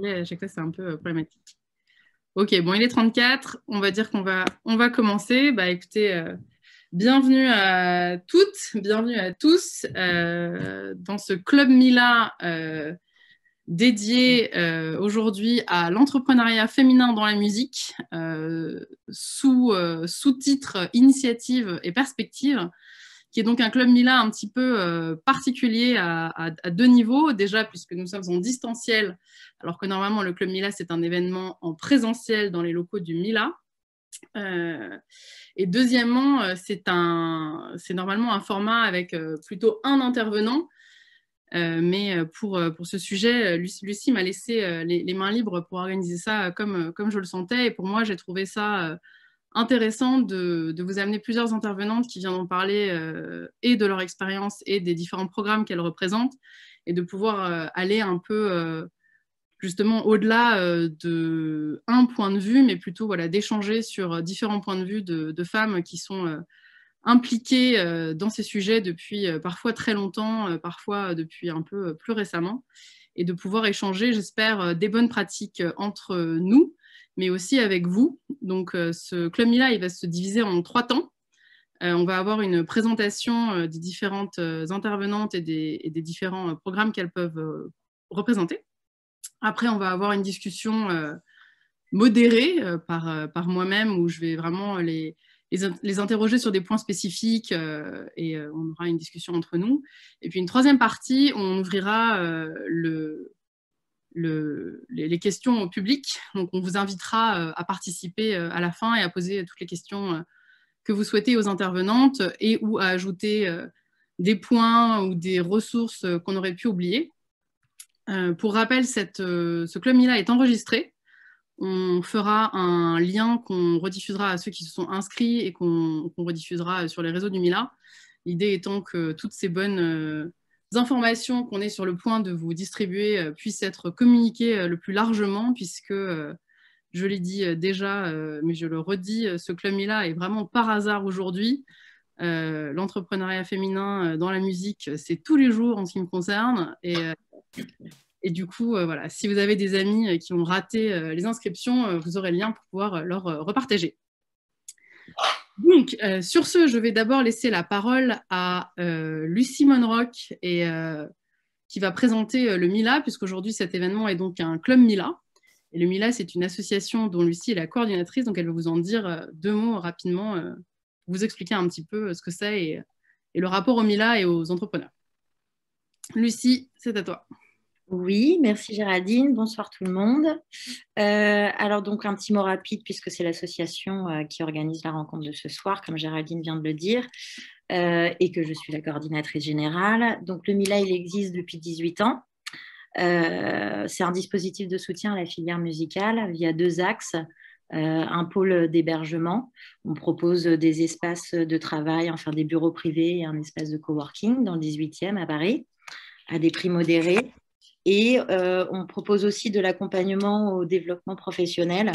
l'anglais, à chaque fois, c'est un peu problématique. Ok, bon, il est 34. On va dire on va commencer. Bah, écoutez, bienvenue à toutes, bienvenue à tous dans ce Club Mila dédié aujourd'hui à l'entrepreneuriat féminin dans la musique sous-titre Initiative et Perspective, qui est donc un Club Mila un petit peu particulier à deux niveaux. Déjà, puisque nous sommes en distanciel, alors que normalement, le Club Mila, c'est un événement en présentiel dans les locaux du Mila. Et deuxièmement, c'est normalement un format avec plutôt un intervenant. Mais pour ce sujet, Lucie m'a laissé les mains libres pour organiser ça comme je le sentais. Et pour moi, j'ai trouvé ça intéressant de vous amener plusieurs intervenantes qui viendront parler et de leur expérience et des différents programmes qu'elles représentent, et de pouvoir aller un peu justement au-delà d'un point de vue, mais plutôt voilà, d'échanger sur différents points de vue de femmes qui sont impliquées dans ces sujets depuis parfois très longtemps, parfois depuis un peu plus récemment, et de pouvoir échanger, j'espère, des bonnes pratiques entre nous, mais aussi avec vous. Donc ce Club Mila, il va se diviser en 3 temps. On va avoir une présentation des différentes intervenantes et des différents programmes qu'elles peuvent représenter. Après, on va avoir une discussion modérée par moi-même, où je vais vraiment les interroger sur des points spécifiques et on aura une discussion entre nous. Et puis une troisième partie, on ouvrira les questions au public. Donc on vous invitera à participer à la fin et à poser toutes les questions que vous souhaitez aux intervenantes, et ou à ajouter des points ou des ressources qu'on aurait pu oublier. Pour rappel, ce Club Mila est enregistré. On fera un lien qu'on rediffusera à ceux qui se sont inscrits et qu'on rediffusera sur les réseaux du Mila. L'idée étant que toutes ces bonnes informations qu'on est sur le point de vous distribuer puissent être communiquées le plus largement, puisque, je l'ai dit déjà, mais je le redis, ce Club Mila est vraiment par hasard aujourd'hui. L'entrepreneuriat féminin dans la musique, c'est tous les jours en ce qui me concerne. Et du coup, voilà, si vous avez des amis qui ont raté les inscriptions, vous aurez le lien pour pouvoir leur repartager. Donc, sur ce, je vais d'abord laisser la parole à Lucie Monroch, qui va présenter le Mila, puisqu'aujourd'hui, cet événement est donc un Club Mila. Et le Mila, c'est une association dont Lucie est la coordinatrice, donc elle va vous en dire 2 mots rapidement, vous expliquer un petit peu ce que c'est et le rapport au Mila et aux entrepreneurs. Lucie, c'est à toi. Oui, merci Géraldine. Bonsoir tout le monde. Alors donc un petit mot rapide, puisque c'est l'association qui organise la rencontre de ce soir, comme Géraldine vient de le dire, et que je suis la coordinatrice générale. Donc le Mila, il existe depuis 18 ans. C'est un dispositif de soutien à la filière musicale via 2 axes. Un pôle d'hébergement. On propose des espaces de travail, enfin des bureaux privés et un espace de coworking dans le 18e à Paris, à des prix modérés. Et on propose aussi de l'accompagnement au développement professionnel.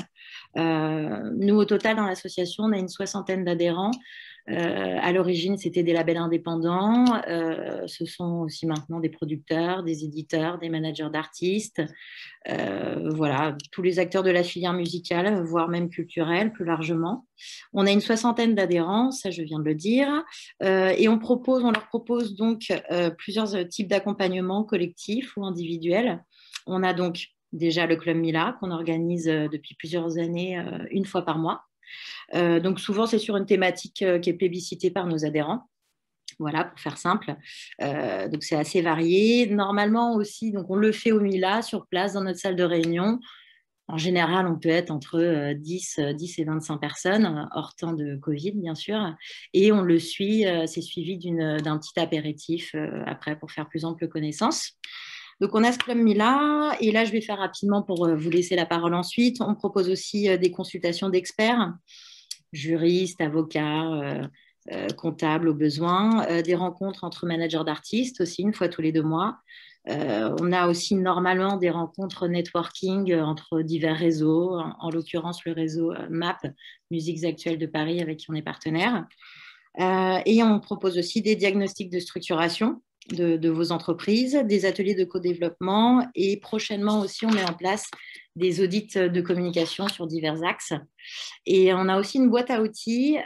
Nous, au total, dans l'association, on a une 60aine d'adhérents. À l'origine, c'était des labels indépendants. Ce sont aussi maintenant des producteurs, des éditeurs, des managers d'artistes. Voilà, tous les acteurs de la filière musicale, voire même culturelle, plus largement. On a une 60aine d'adhérents, ça je viens de le dire. Et on leur propose donc plusieurs types d'accompagnement collectifs ou individuels. On a donc déjà le Club Mila qu'on organise depuis plusieurs années, une fois par mois. Donc souvent, c'est sur une thématique qui est plébiscitée par nos adhérents. Voilà, pour faire simple. Donc c'est assez varié. Normalement aussi, donc on le fait au Mila, sur place, dans notre salle de réunion. En général, on peut être entre 10 et 25 personnes, hors temps de Covid, bien sûr. Et on le suit, c'est suivi d'un petit apéritif après pour faire plus ample connaissance. Donc, on a ce Club Mila. Et là, je vais faire rapidement pour vous laisser la parole ensuite. On propose aussi des consultations d'experts, juristes, avocats, comptables au besoin, des rencontres entre managers d'artistes aussi, une fois tous les 2 mois. On a aussi normalement des rencontres networking entre divers réseaux, en l'occurrence le réseau MAP, Musiques Actuelles de Paris, avec qui on est partenaire. Et on propose aussi des diagnostics de structuration de vos entreprises, des ateliers de co-développement et prochainement aussi, on met en place des audits de communication sur divers axes. Et on a aussi une boîte à outils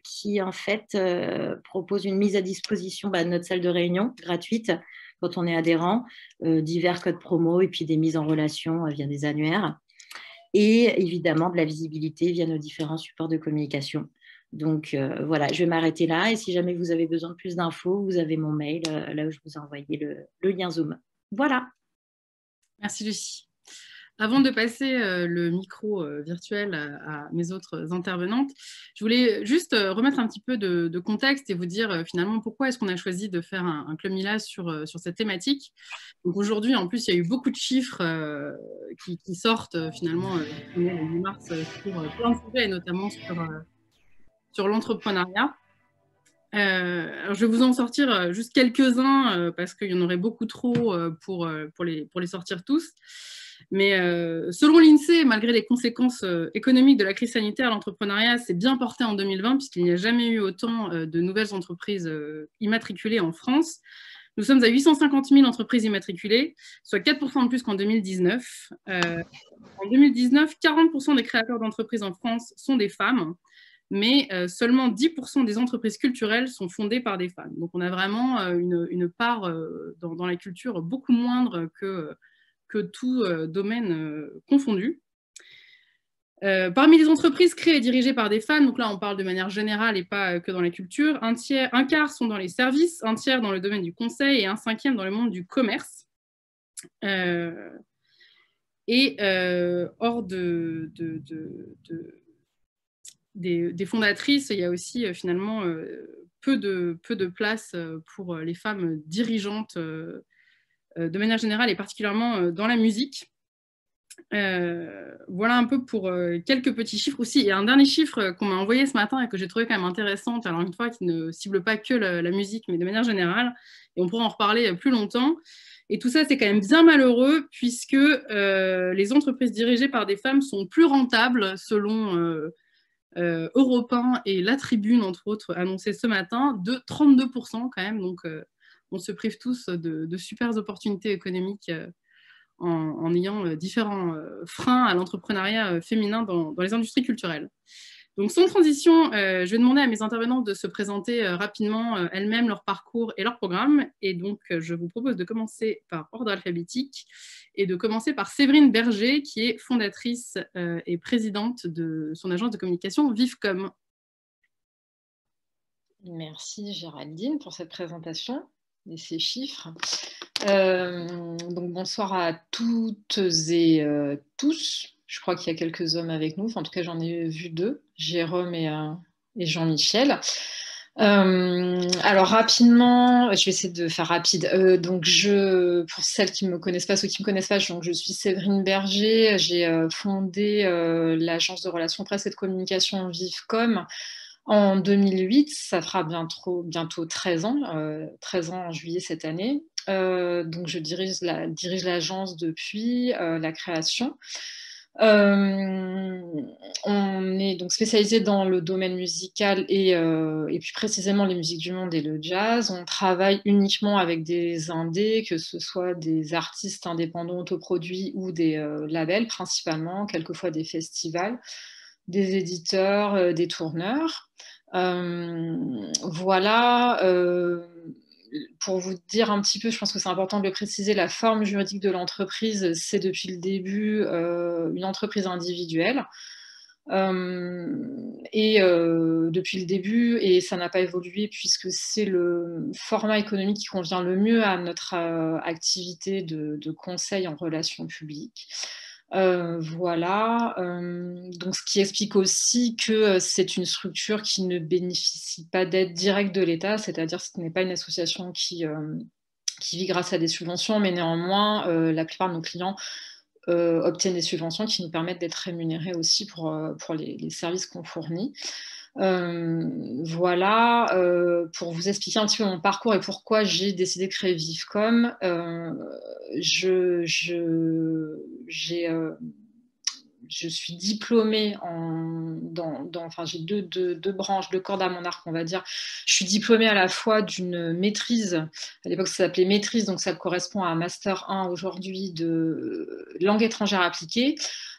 qui, en fait, propose une mise à disposition de notre salle de réunion gratuite quand on est adhérent, divers codes promo et puis des mises en relation via des annuaires. Et évidemment, de la visibilité via nos différents supports de communication. Donc voilà, je vais m'arrêter là. Et si jamais vous avez besoin de plus d'infos, vous avez mon mail, là où je vous ai envoyé le lien Zoom. Voilà. Merci Lucie. Avant de passer le micro virtuel à mes autres intervenantes, je voulais juste remettre un petit peu de contexte et vous dire finalement pourquoi est-ce qu'on a choisi de faire un Club Mila sur cette thématique. Donc aujourd'hui, en plus, il y a eu beaucoup de chiffres qui sortent finalement le 8 mars sur plein de sujets, et notamment sur l'entrepreneuriat. Alors je vais vous en sortir juste quelques-uns parce qu'il y en aurait beaucoup trop pour les sortir tous. Mais selon l'INSEE, malgré les conséquences économiques de la crise sanitaire, l'entrepreneuriat s'est bien porté en 2020 puisqu'il n'y a jamais eu autant de nouvelles entreprises immatriculées en France. Nous sommes à 850 000 entreprises immatriculées, soit 4% de plus qu'en 2019. En 2019, 40% des créateurs d'entreprises en France sont des femmes, mais seulement 10% des entreprises culturelles sont fondées par des femmes. Donc on a vraiment une part dans la culture beaucoup moindre que tout domaine confondu. Parmi les entreprises créées et dirigées par des femmes, donc là on parle de manière générale et pas que dans la culture, un quart sont dans les services, un tiers dans le domaine du conseil et un cinquième dans le monde du commerce. Hors des fondatrices, il y a aussi finalement peu de place pour les femmes dirigeantes de manière générale et particulièrement dans la musique. Voilà un peu pour quelques petits chiffres aussi. Et un dernier chiffre qu'on m'a envoyé ce matin et que j'ai trouvé quand même intéressant, alors une fois, qui ne cible pas que la musique, mais de manière générale, et on pourra en reparler plus longtemps. Et tout ça, c'est quand même bien malheureux, puisque les entreprises dirigées par des femmes sont plus rentables, selon Europe 1 et La Tribune, entre autres, annoncé ce matin, de 32% quand même. Donc, on se prive tous de super opportunités économiques en ayant différents freins à l'entrepreneuriat féminin dans les industries culturelles. Donc, sans transition, je vais demander à mes intervenants de se présenter rapidement elles-mêmes, leur parcours et leur programme. Et donc, je vous propose de commencer par ordre alphabétique et de commencer par Séverine Berger, qui est fondatrice et présidente de son agence de communication Vivecom. Merci Géraldine pour cette présentation et ces chiffres. Donc bonsoir à toutes et tous. Je crois qu'il y a quelques hommes avec nous. Enfin, en tout cas, j'en ai vu 2, Jérôme et Jean-Michel. Alors rapidement, je vais essayer de faire rapide. Donc pour celles qui ne me connaissent pas, ceux qui ne me connaissent pas, je suis Séverine Berger. J'ai fondé l'agence de relations presse et de communication Vivecom en 2008. Ça fera bientôt 13 ans, 13 ans en juillet cette année. Donc je dirige l'agence depuis la création. On est donc spécialisé dans le domaine musical et plus précisément les musiques du monde et le jazz. On travaille uniquement avec des indés, que ce soit des artistes indépendants autoproduits ou des labels principalement, quelquefois des festivals, des éditeurs, des tourneurs. Voilà. Pour vous dire un petit peu, je pense que c'est important de le préciser, la forme juridique de l'entreprise, c'est depuis le début une entreprise individuelle. Depuis le début, et ça n'a pas évolué puisque c'est le format économique qui convient le mieux à notre activité de conseil en relations publiques. Voilà. Donc, ce qui explique aussi que c'est une structure qui ne bénéficie pas d'aide directe de l'État, c'est-à-dire que ce n'est pas une association qui vit grâce à des subventions, mais néanmoins, la plupart de nos clients obtiennent des subventions qui nous permettent d'être rémunérés aussi pour les services qu'on fournit. Voilà, pour vous expliquer un petit peu mon parcours et pourquoi j'ai décidé de créer Vivecom. je suis diplômée enfin, j'ai deux branches, deux cordes à mon arc, on va dire. Je suis diplômée à la fois d'une maîtrise, à l'époque ça s'appelait maîtrise, donc ça correspond à un master 1 aujourd'hui de langue étrangère appliquée,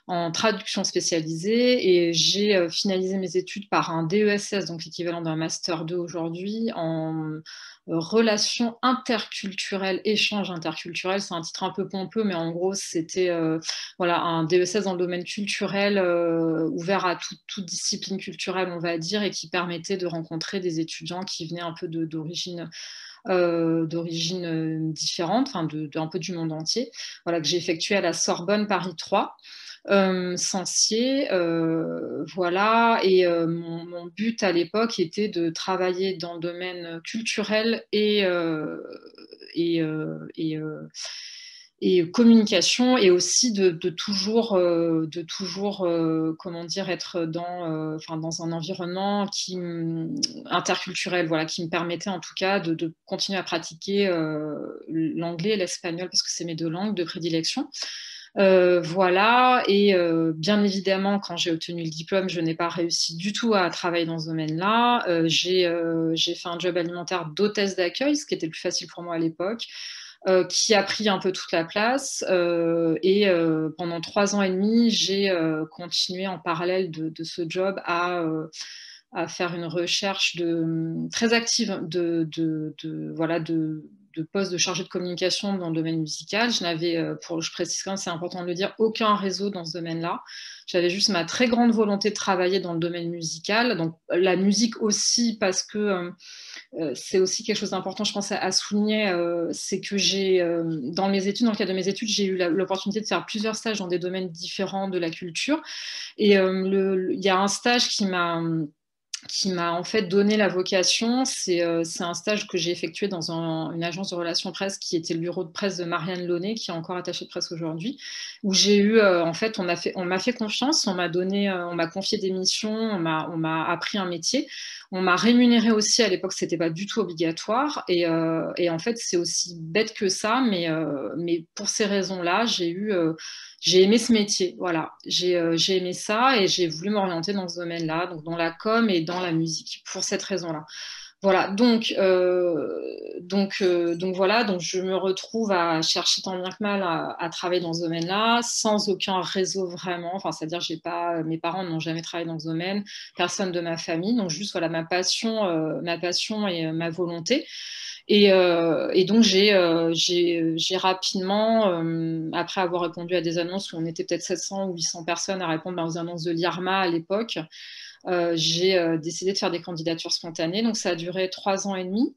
en traduction spécialisée, et j'ai finalisé mes études par un DESS, donc l'équivalent d'un master 2 aujourd'hui, en relations interculturelles, échanges interculturels. C'est un titre un peu pompeux, mais en gros, c'était voilà, un DESS dans le domaine culturel, ouvert à toute discipline culturelle, on va dire, et qui permettait de rencontrer des étudiants qui venaient un peu d'origine différente, enfin un peu du monde entier, voilà, que j'ai effectué à la Sorbonne Paris 3. Sancier, voilà, et mon but à l'époque était de travailler dans le domaine culturel et communication, et aussi de toujours comment dire, être dans un environnement interculturel, voilà, qui me permettait en tout cas de continuer à pratiquer l'anglais et l'espagnol, parce que c'est mes deux langues de prédilection. Voilà, et bien évidemment, quand j'ai obtenu le diplôme, je n'ai pas réussi du tout à travailler dans ce domaine-là. J'ai fait un job alimentaire d'hôtesse d'accueil, ce qui était le plus facile pour moi à l'époque, qui a pris un peu toute la place. Et pendant 3 ans et demi, j'ai continué en parallèle de ce job à faire une recherche très active de poste de chargé de communication dans le domaine musical. Je n'avais, je précise quand même, c'est important de le dire, aucun réseau dans ce domaine-là. J'avais juste ma très grande volonté de travailler dans le domaine musical. Donc la musique aussi, parce que c'est aussi quelque chose d'important, je pense, à souligner, c'est que j'ai, dans le cadre de mes études, j'ai eu l'opportunité de faire plusieurs stages dans des domaines différents de la culture. Et il y a un stage qui m'a en fait donné la vocation. C'est un stage que j'ai effectué dans une agence de relations presse qui était le bureau de presse de Marianne Launay, qui est encore attachée de presse aujourd'hui, où j'ai eu, en fait, on m'a fait confiance, on m'a confié des missions, on m'a appris un métier, on m'a rémunéré aussi. À l'époque, c'était pas du tout obligatoire, et en fait, c'est aussi bête que ça, mais pour ces raisons-là, j'ai aimé ce métier, voilà. J'ai aimé ça, et j'ai voulu m'orienter dans ce domaine-là, donc dans la com et dans la musique, pour cette raison-là. Voilà, donc voilà, donc je me retrouve à chercher tant bien que mal à travailler dans ce domaine-là, sans aucun réseau vraiment. Enfin, c'est-à-dire, mes parents n'ont jamais travaillé dans ce domaine, personne de ma famille, donc juste voilà ma passion et ma volonté. Et donc j'ai rapidement, après avoir répondu à des annonces où on était peut-être 700 ou 800 personnes à répondre aux annonces de l'IRMA à l'époque, j'ai décidé de faire des candidatures spontanées. Donc ça a duré 3 ans et demi.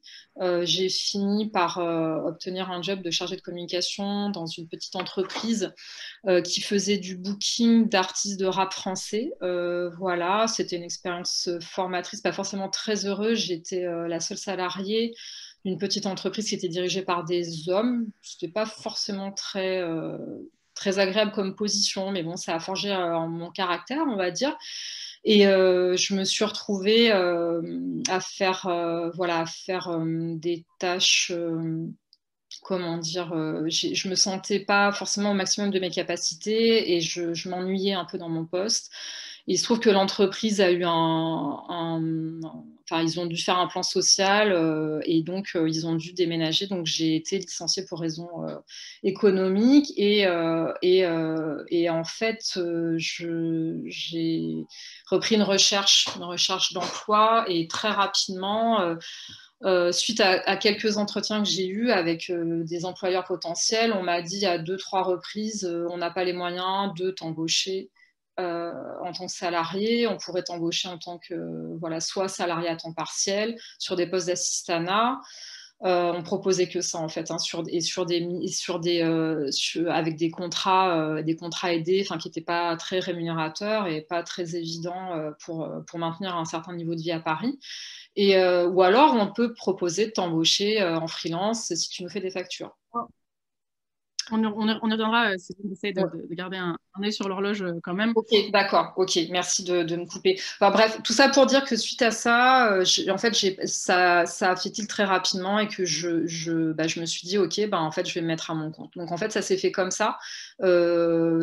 J'ai fini par obtenir un job de chargée de communication dans une petite entreprise qui faisait du booking d'artistes de rap français. Voilà, c'était une expérience formatrice, pas forcément très heureuse. J'étais la seule salariée d'une petite entreprise qui était dirigée par des hommes. C'était pas forcément très agréable comme position, mais bon, ça a forgé mon caractère, on va dire. Et je me suis retrouvée à faire des tâches, comment dire, je me sentais pas forcément au maximum de mes capacités, et je m'ennuyais un peu dans mon poste. Il se trouve que l'entreprise a eu enfin, ils ont dû faire un plan social, et donc ils ont dû déménager. Donc j'ai été licenciée pour raisons économiques, et en fait j'ai repris une recherche d'emploi, et très rapidement, suite à quelques entretiens que j'ai eus avec des employeurs potentiels, on m'a dit à 2-3 reprises, on n'a pas les moyens de t'embaucher en tant que salarié, on pourrait t'embaucher en tant que soit salarié à temps partiel sur des postes d'assistanat. On proposait que ça en fait, hein, avec des contrats aidés, qui n'étaient pas très rémunérateurs et pas très évidents pour maintenir un certain niveau de vie à Paris. Ou alors on peut proposer de t'embaucher en freelance si tu nous fais des factures. On y reviendra, si on essaie de garder un œil sur l'horloge quand même. Ok, d'accord, ok, merci de me couper. Enfin, bref, tout ça pour dire que suite à ça, en fait, ça a fait tilt très rapidement, et que je me suis dit, ok, en fait, je vais me mettre à mon compte. Donc en fait, ça s'est fait comme ça.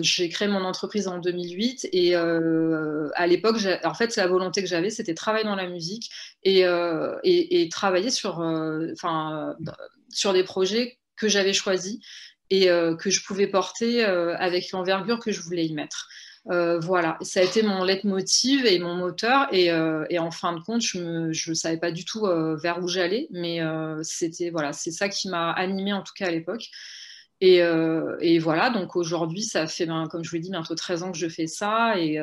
j'ai créé mon entreprise en 2008 et à l'époque, en fait, la volonté que j'avais, c'était travailler dans la musique et travailler sur des projets que j'avais choisis et que je pouvais porter avec l'envergure que je voulais y mettre. Voilà, ça a été mon leitmotiv et mon moteur. Et en fin de compte, je ne savais pas du tout vers où j'allais, mais c'est ça qui m'a animée en tout cas à l'époque. Et voilà, donc aujourd'hui, ça fait, comme je vous l'ai dit, bientôt 13 ans que je fais ça. Et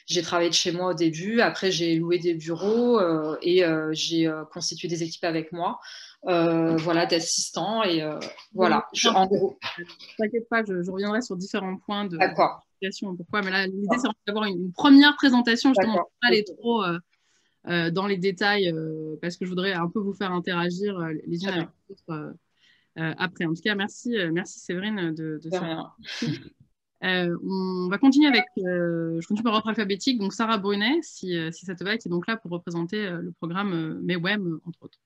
j'ai travaillé de chez moi au début. Après, j'ai loué des bureaux et j'ai constitué des équipes avec moi, voilà, d'assistants. Et voilà, en gros. T'inquiète pas, je reviendrai sur différents points de D'accord. Pourquoi, mais là, l'idée, c'est d'avoir une première présentation, justement, pour pas aller trop dans les détails, parce que je voudrais un peu vous faire interagir les unes avec les autres après. En tout cas, merci Séverine de cette on va continuer avec, je continue par ordre alphabétique, donc Sarah Brunet, si ça te va, qui est donc là pour représenter le programme MEWEM, entre autres.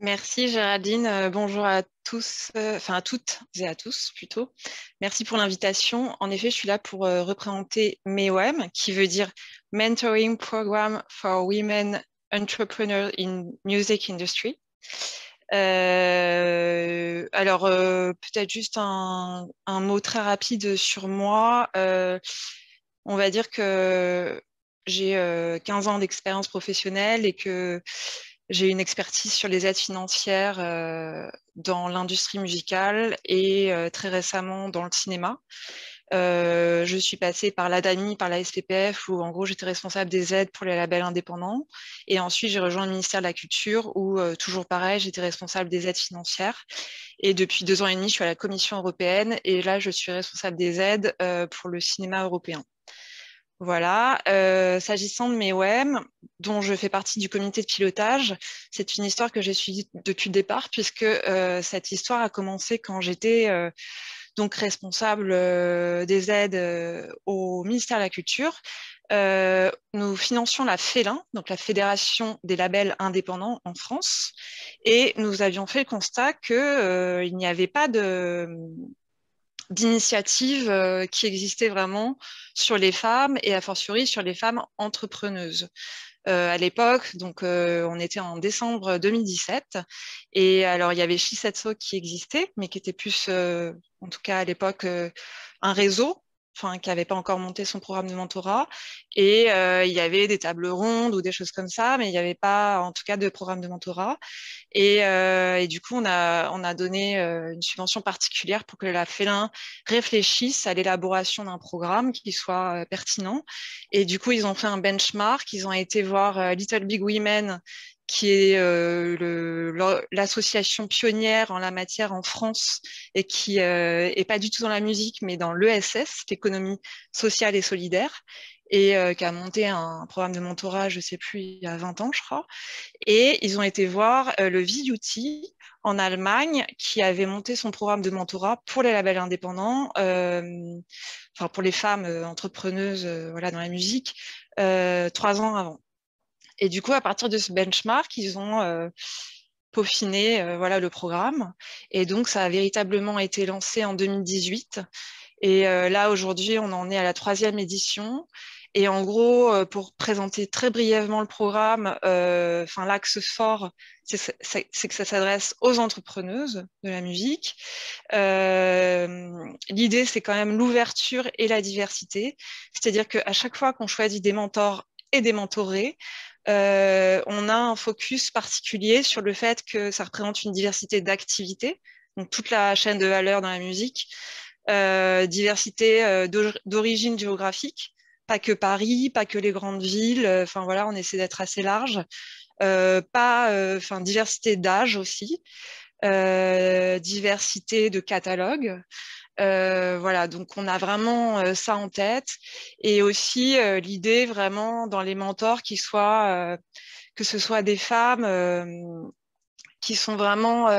Merci Géraldine, bonjour à tous, enfin à toutes et à tous plutôt. Merci pour l'invitation. En effet, je suis là pour représenter MEWEM, qui veut dire Mentoring Program for Women Entrepreneurs in Music Industry. Alors, peut-être juste un mot très rapide sur moi. On va dire que j'ai 15 ans d'expérience professionnelle et que j'ai une expertise sur les aides financières dans l'industrie musicale et très récemment dans le cinéma. Je suis passée par l'ADAMI, par la SPPF, où en gros j'étais responsable des aides pour les labels indépendants. Et ensuite j'ai rejoint le ministère de la Culture, où toujours pareil, j'étais responsable des aides financières. Et depuis 2 ans et demi, je suis à la Commission européenne et là je suis responsable des aides pour le cinéma européen. Voilà, s'agissant de MEWEM, dont je fais partie du comité de pilotage, c'est une histoire que j'ai suivie depuis le départ, puisque cette histoire a commencé quand j'étais donc responsable des aides au ministère de la Culture. Nous financions la FELIN, donc la Fédération des labels indépendants en France, et nous avions fait le constat qu'il n'y avait pas d'initiatives qui existaient vraiment sur les femmes et a fortiori sur les femmes entrepreneuses. À l'époque, donc on était en décembre 2017 et alors il y avait Shisetsu qui existait mais qui était plus, en tout cas à l'époque, un réseau, qui n'avait pas encore monté son programme de mentorat et il y avait des tables rondes ou des choses comme ça, mais il n'y avait pas en tout cas de programme de mentorat. Et du coup, on a donné une subvention particulière pour que la FELIN réfléchisse à l'élaboration d'un programme qui soit pertinent. Et du coup, ils ont fait un benchmark. Ils ont été voir Little Big Women, qui est l'association pionnière en la matière en France et qui est pas du tout dans la musique, mais dans l'ESS, l'économie sociale et solidaire, et qui a monté un programme de mentorat, je ne sais plus, il y a 20 ans, je crois. Et ils ont été voir le VUT en Allemagne, qui avait monté son programme de mentorat pour les labels indépendants, pour les femmes entrepreneuses voilà, dans la musique, 3 ans avant. Et du coup, à partir de ce benchmark, ils ont peaufiné voilà, le programme. Et donc, ça a véritablement été lancé en 2018. Et là, aujourd'hui, on en est à la 3e édition. Et en gros, pour présenter très brièvement le programme, l'axe fort, c'est que ça s'adresse aux entrepreneuses de la musique. L'idée, c'est quand même l'ouverture et la diversité. C'est-à-dire qu'à chaque fois qu'on choisit des mentors et des mentorés, on a un focus particulier sur le fait que ça représente une diversité d'activités, donc toute la chaîne de valeur dans la musique, diversité d'origine géographique, pas que Paris, pas que les grandes villes, voilà, on essaie d'être assez large, diversité d'âge aussi, diversité de catalogue. Voilà, donc on a vraiment ça en tête. Et aussi l'idée vraiment dans les mentors que ce soit des femmes qui sont vraiment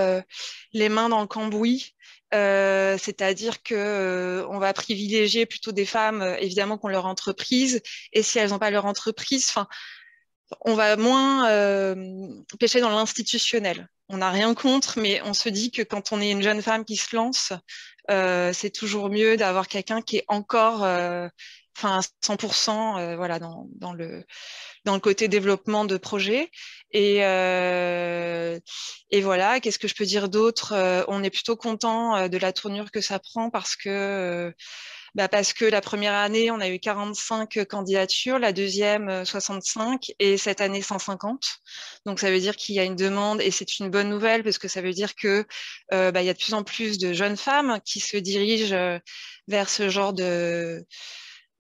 les mains dans le cambouis. C'est-à-dire que on va privilégier plutôt des femmes évidemment qui ont leur entreprise, et si elles n'ont pas leur entreprise, on va moins pêcher dans l'institutionnel. On n'a rien contre, mais on se dit que quand on est une jeune femme qui se lance, c'est toujours mieux d'avoir quelqu'un qui est encore à 100% voilà, dans le côté développement de projet. Et voilà, qu'est-ce que je peux dire d'autre? On est plutôt content de la tournure que ça prend parce que la première année, on a eu 45 candidatures, la deuxième 65 et cette année 150. Donc ça veut dire qu'il y a une demande et c'est une bonne nouvelle parce que ça veut dire que il y a de plus en plus de jeunes femmes qui se dirigent vers ce genre de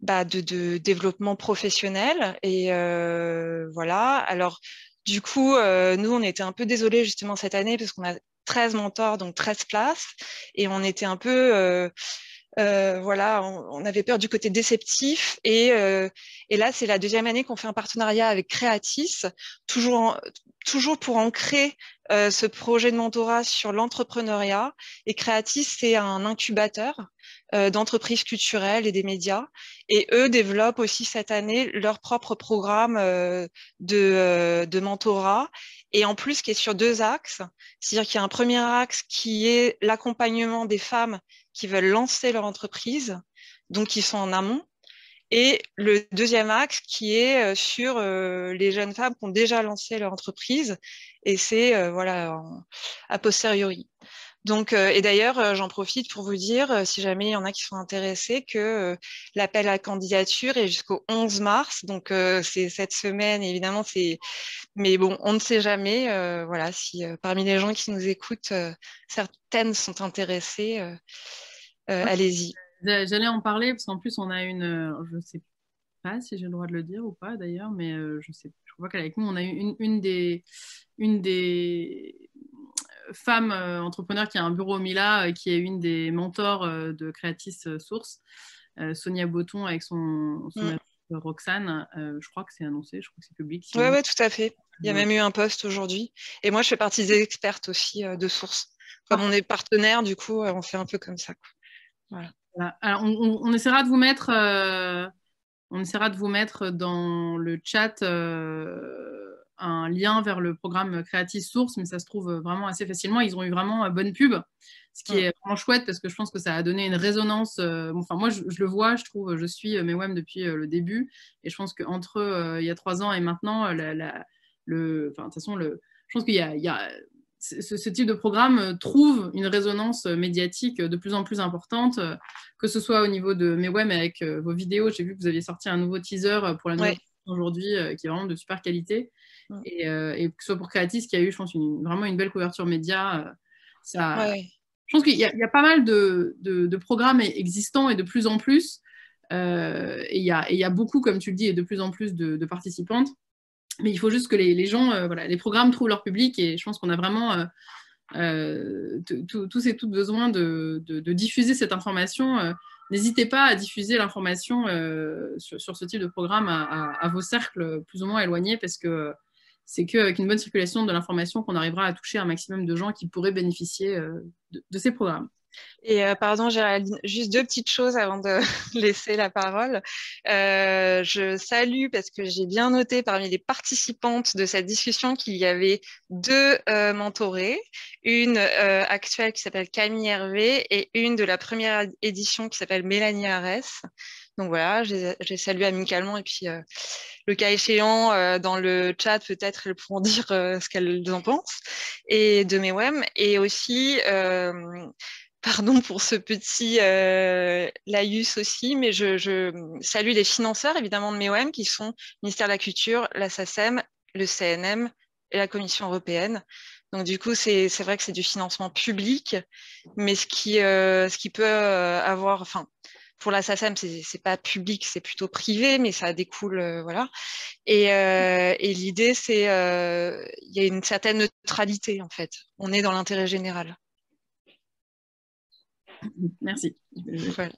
développement professionnel. Et voilà. Alors du coup, nous, on était un peu désolés justement cette année parce qu'on a 13 mentors, donc 13 places, et on était un peu voilà, on avait peur du côté déceptif et là c'est la deuxième année qu'on fait un partenariat avec Creatis, toujours pour ancrer ce projet de mentorat sur l'entrepreneuriat. Et Creatis, c'est un incubateur d'entreprises culturelles et des médias, et eux développent aussi cette année leur propre programme de mentorat, et en plus qui est sur 2 axes, c'est-à-dire qu'il y a un premier axe qui est l'accompagnement des femmes qui veulent lancer leur entreprise, donc qui sont en amont, et le deuxième axe qui est sur les jeunes femmes qui ont déjà lancé leur entreprise, et c'est voilà, a posteriori. Donc, et d'ailleurs, j'en profite pour vous dire, si jamais il y en a qui sont intéressés, que l'appel à candidature est jusqu'au 11 mars. Donc, c'est cette semaine, évidemment. Mais bon, on ne sait jamais. Voilà, si parmi les gens qui nous écoutent, certaines sont intéressées, allez-y. J'allais en parler parce qu'en plus, on a je ne sais pas si j'ai le droit de le dire ou pas d'ailleurs, mais je crois qu'avec nous, on a eu une des femmes entrepreneurs qui a un bureau au Mila, qui est une des mentors de Creatis Source, Sonia Botton avec son Roxane. Je crois que c'est annoncé, je crois que c'est public. Oui, ouais, tout à fait. Il y a même eu un post aujourd'hui. Et moi, je fais partie des expertes aussi de Source. Comme on est partenaire, du coup, on fait un peu comme ça, quoi. Voilà. Voilà. Alors, on essaiera de vous mettre, dans le chat un lien vers le programme Creatis Source, mais ça se trouve vraiment assez facilement. Ils ont eu vraiment bonne pub, ce qui est vraiment chouette parce que je pense que ça a donné une résonance. Enfin, moi, je le vois, je trouve, je suis Mewem depuis le début, et je pense qu'entre il y a 3 ans et maintenant, de toute façon, je pense qu'il y a ce type de programme trouve une résonance médiatique de plus en plus importante, que ce soit au niveau de Mewem avec vos vidéos. J'ai vu que vous aviez sorti un nouveau teaser pour la nouvelle aujourd'hui qui est vraiment de super qualité. Et que ce soit pour Creatis qui a eu, je pense, vraiment une belle couverture média. Je pense qu'il y a pas mal de programmes existants et de plus en plus. Et il y a beaucoup, comme tu le dis, et de plus en plus de participantes. Mais il faut juste que les gens, voilà, les programmes trouvent leur public, et je pense qu'on a vraiment tous et toutes besoin de diffuser cette information. N'hésitez pas à diffuser l'information sur ce type de programme à vos cercles plus ou moins éloignés, parce que c'est qu'avec une bonne circulation de l'information qu'on arrivera à toucher un maximum de gens qui pourraient bénéficier de ces programmes. Et pardon, Géraldine, juste 2 petites choses avant de laisser la parole. Je salue, parce que j'ai bien noté parmi les participantes de cette discussion qu'il y avait 2 mentorées, une actuelle qui s'appelle Camille Hervé et une de la première édition qui s'appelle Mélanie Arès. Donc voilà, j'ai salué amicalement, et puis le cas échéant, dans le chat, peut-être elles pourront dire ce qu'elles en pensent, et de Mewem. Et aussi, pardon pour ce petit laïus aussi, mais je salue les financeurs évidemment de Mewem, qui sont le ministère de la Culture, la SACEM, le CNM et la Commission européenne. Donc du coup, c'est vrai que c'est du financement public, mais ce qui peut avoir, enfin, pour la SACEM, c'est pas public, c'est plutôt privé, mais ça découle, voilà. Et l'idée, c'est il y a une certaine neutralité, en fait. On est dans l'intérêt général. Merci. Voilà.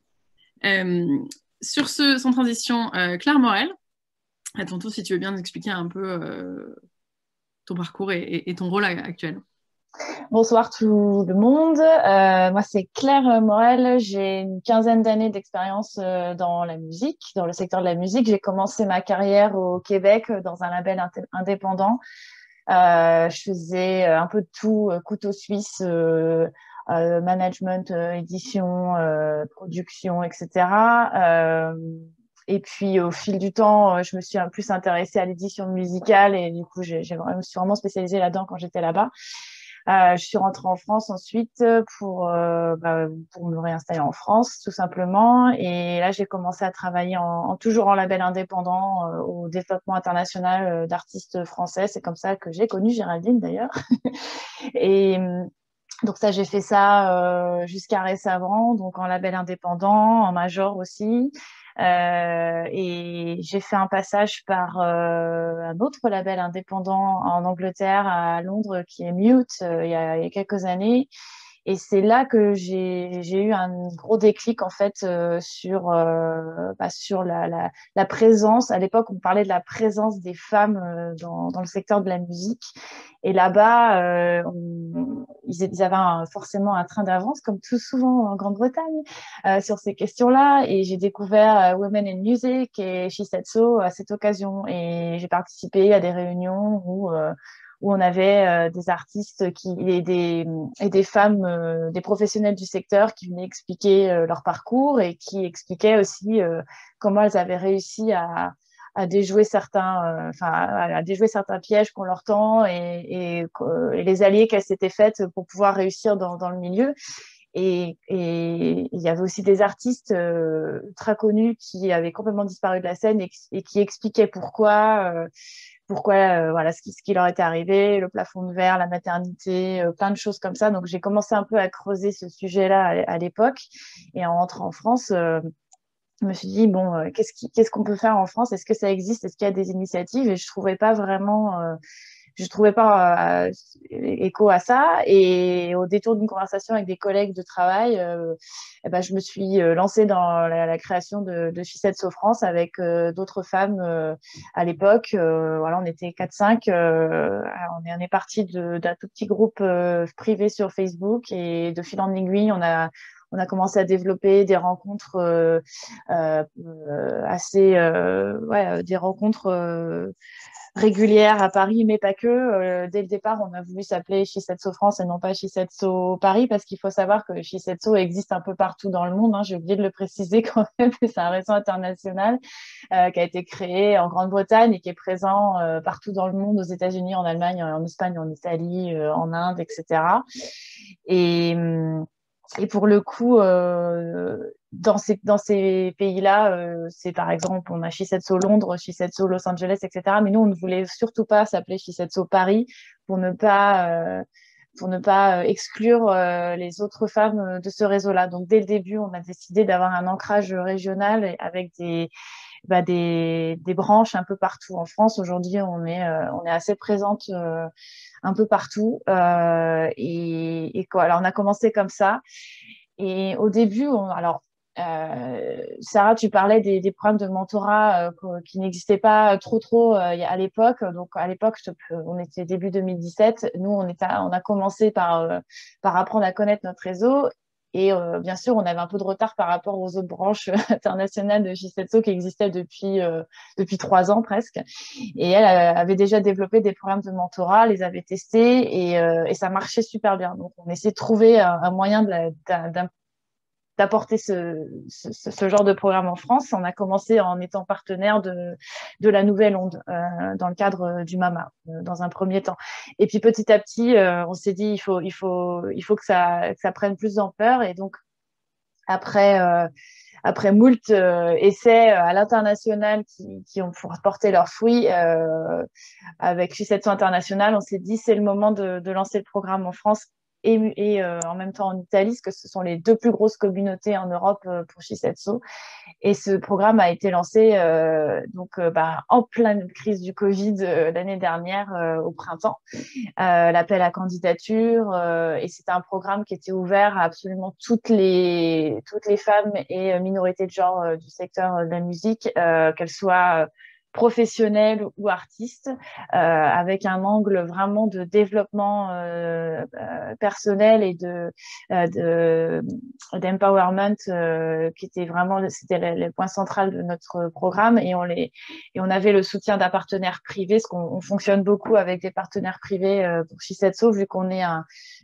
Sur ce, sans transition, Claire Morel, à ton tour, si tu veux bien nous expliquer un peu ton parcours et ton rôle actuel. Bonsoir tout le monde. Moi, c'est Claire Morel. J'ai une quinzaine d'années d'expérience dans la musique, dans le secteur de la musique. J'ai commencé ma carrière au Québec dans un label indépendant. Je faisais un peu de tout, couteau suisse, management, édition, production, etc. Et puis, au fil du temps, je me suis un plus intéressée à l'édition musicale et du coup, je me suis vraiment spécialisée là-dedans quand j'étais là-bas. Je suis rentrée en France ensuite pour me réinstaller en France, tout simplement. Et là, j'ai commencé à travailler toujours en label indépendant au développement international d'artistes français. C'est comme ça que j'ai connu Géraldine, d'ailleurs. Et donc ça, j'ai fait ça jusqu'à récemment, donc en label indépendant, en major aussi. Et j'ai fait un passage par un autre label indépendant en Angleterre, à Londres, qui est Mute, il y a quelques années. Et c'est là que j'ai eu un gros déclic en fait sur la présence. À l'époque, on parlait de la présence des femmes dans le secteur de la musique. Et là-bas, ils avaient forcément un train d'avance, comme tout souvent en Grande-Bretagne, sur ces questions-là. Et j'ai découvert Women in Music et She Said So à cette occasion. Et j'ai participé à des réunions où on avait des artistes et des femmes, des professionnels du secteur qui venaient expliquer leur parcours et qui expliquaient aussi comment elles avaient réussi à déjouer à déjouer certains pièges qu'on leur tend et les alliés qu'elles s'étaient faites pour pouvoir réussir dans le milieu. Et il y avait aussi des artistes ultra connus qui avaient complètement disparu de la scène et qui expliquaient pourquoi voilà, ce qui leur était arrivé, le plafond de verre, la maternité, plein de choses comme ça. Donc, j'ai commencé un peu à creuser ce sujet-là à l'époque. Et en rentrant en France, je me suis dit, bon, qu'est-ce qu'on peut faire en France? Est-ce que ça existe? Est-ce qu'il y a des initiatives? Et je trouvais pas écho à ça. Et au détour d'une conversation avec des collègues de travail, je me suis lancée dans la création de She Said So France avec d'autres femmes à l'époque. Voilà, on était 4-5. On est parti d'un tout petit groupe privé sur Facebook et de fil en aiguille, on a commencé à développer des rencontres des rencontres régulière à Paris, mais pas que. Dès le départ, on a voulu s'appeler She Said So France et non pas She Said So Paris, parce qu'il faut savoir que She Said So existe un peu partout dans le monde. Hein. J'ai oublié de le préciser quand même. C'est un réseau international qui a été créé en Grande-Bretagne et qui est présent partout dans le monde, aux États-Unis, en Allemagne, en Espagne, en Italie, en Inde, etc. Et, et pour le coup, dans ces pays-là, c'est par exemple, on a She Said So Londres, She Said So Los Angeles, etc. Mais nous, on ne voulait surtout pas s'appeler She Said So Paris pour ne pas exclure les autres femmes de ce réseau-là. Donc, dès le début, on a décidé d'avoir un ancrage régional avec des branches un peu partout en France. Aujourd'hui, on est assez présente un peu partout. Et quoi. Alors, on a commencé comme ça. Et au début, Sarah, tu parlais des programmes de mentorat qui n'existaient pas trop à l'époque. Donc, à l'époque, on était début 2017. Nous, on a commencé par apprendre à connaître notre réseau. Et bien sûr, on avait un peu de retard par rapport aux autres branches internationales de She Said So qui existaient depuis 3 ans presque. Et elle avait déjà développé des programmes de mentorat, les avait testés et ça marchait super bien. Donc, on essayait de trouver un moyen d'apporter ce genre de programme en France. On a commencé en étant partenaire de la Nouvelle Onde dans le cadre du MAMA dans un premier temps. Et puis petit à petit, on s'est dit il faut que ça prenne plus d'ampleur. Et donc après moult essais à l'international qui ont porté leurs fruits avec She Said So International, on s'est dit c'est le moment de lancer le programme en France et en même temps en Italie, parce que ce sont les 2 plus grosses communautés en Europe pour She Said So. Et ce programme a été lancé en pleine crise du Covid l'année dernière au printemps. L'appel à candidature et c'était un programme qui était ouvert à absolument toutes les femmes et minorités de genre du secteur de la musique, qu'elles soient professionnels ou artistes, avec un angle vraiment de développement personnel et d'empowerment qui était vraiment, c'était le point central de notre programme, et on avait le soutien d'un partenaire privé, parce qu'on fonctionne beaucoup avec des partenaires privés pour Shisetsu, vu qu'on est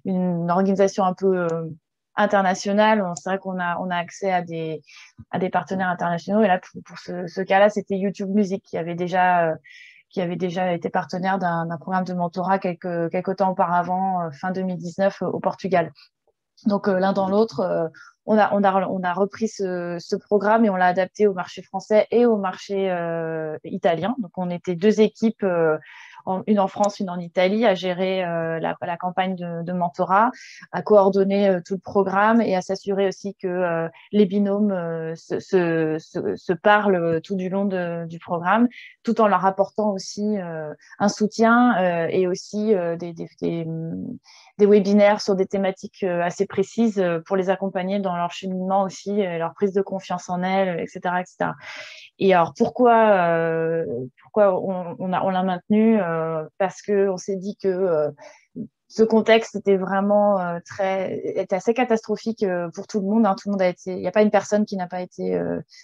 une organisation un peu internationale. C'est vrai qu'on a accès à des partenaires internationaux, et là pour ce cas-là, c'était YouTube Music qui avait déjà été partenaire d'un programme de mentorat quelques temps auparavant, fin 2019 au Portugal. Donc l'un dans l'autre, on a repris ce programme et on l'a adapté au marché français et au marché italien. Donc on était 2 équipes, une en France, une en Italie, à gérer la campagne de mentorat, à coordonner tout le programme et à s'assurer aussi que les binômes se parlent tout du long du programme, tout en leur apportant aussi un soutien et aussi des webinaires sur des thématiques assez précises pour les accompagner dans leur cheminement aussi, leur prise de confiance en elles, etc., etc. Et alors, pourquoi on l'a maintenu parce qu'on s'est dit que ce contexte était vraiment était assez catastrophique pour tout le monde. Hein. Tout le monde il n'y a pas une personne qui n'a pas été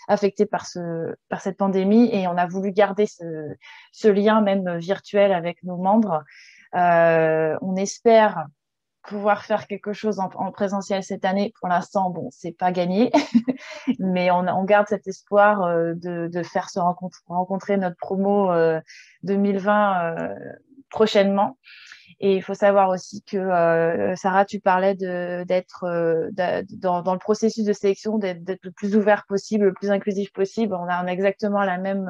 affectée par cette pandémie, et on a voulu garder ce lien même virtuel avec nos membres. On espère pouvoir faire quelque chose en présentiel cette année. Pour l'instant, bon, c'est pas gagné, mais on garde cet espoir de faire rencontrer notre promo 2020 prochainement. Et il faut savoir aussi que, Sarah, tu parlais d'être dans le processus de sélection, d'être le plus ouvert possible, le plus inclusif possible. On a exactement la même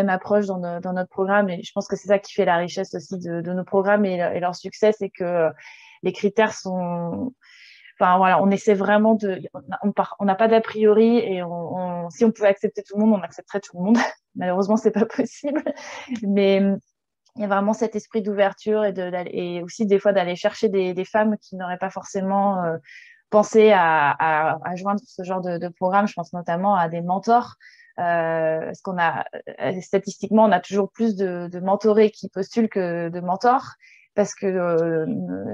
approche dans notre programme, et je pense que c'est ça qui fait la richesse aussi de nos programmes et leur succès, c'est que les critères sont... Enfin, voilà, on essaie vraiment on n'a pas d'a priori, et si on pouvait accepter tout le monde, on accepterait tout le monde. Malheureusement, c'est pas possible. Mais il y a vraiment cet esprit d'ouverture et aussi des fois d'aller chercher des femmes qui n'auraient pas forcément pensé à joindre ce genre de programme. Je pense notamment à des mentors. Parce qu'on a, statistiquement, on a toujours plus de mentorés qui postulent que de mentors, parce que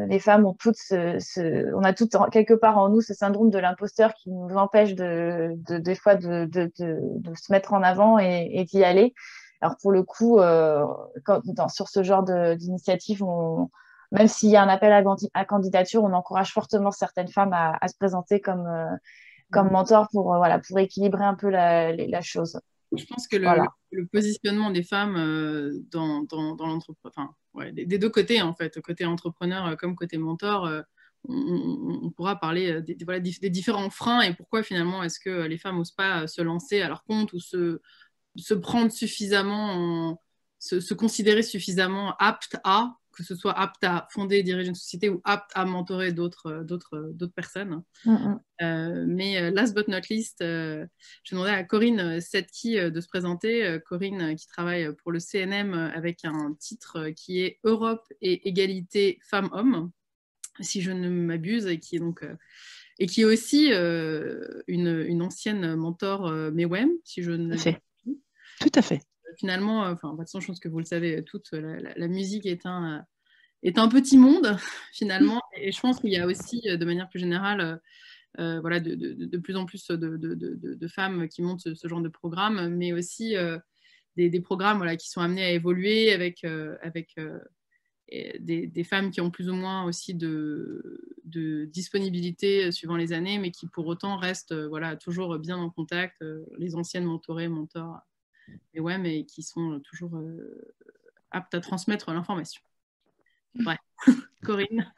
les femmes ont toutes on a toutes quelque part en nous ce syndrome de l'imposteur qui nous empêche des fois de se mettre en avant et d'y aller. Alors pour le coup, sur ce genre d'initiative, même s'il y a un appel à candidature, on encourage fortement certaines femmes à se présenter comme mentor pour équilibrer un peu la chose. Je pense que le positionnement des femmes dans l'entreprise, enfin, des 2 côtés, en fait, côté entrepreneur comme côté mentor, on pourra parler des différents freins et pourquoi finalement est-ce que les femmes n'osent pas se lancer à leur compte ou se prendre suffisamment, se considérer suffisamment apte à, que ce soit apte à fonder et diriger une société ou apte à mentorer d'autres personnes. Mais last but not least, je demandais à Corinne Setki de se présenter. Corinne qui travaille pour le CNM avec un titre qui est Europe et égalité femmes-hommes, si je ne m'abuse, et qui est aussi une ancienne mentor MEWEM, si je ne m'abuse. Tout à fait. Finalement, de toute façon, je pense que vous le savez toutes, la musique est un petit monde, finalement. Et je pense qu'il y a aussi, de manière plus générale, de plus en plus de femmes qui montent ce genre de programme, mais aussi des programmes qui sont amenés à évoluer avec des femmes qui ont plus ou moins aussi de disponibilité suivant les années, mais qui pour autant restent toujours bien en contact, les anciennes mentorées, mentors, mais qui sont toujours aptes à transmettre l'information. Ouais. Corinne.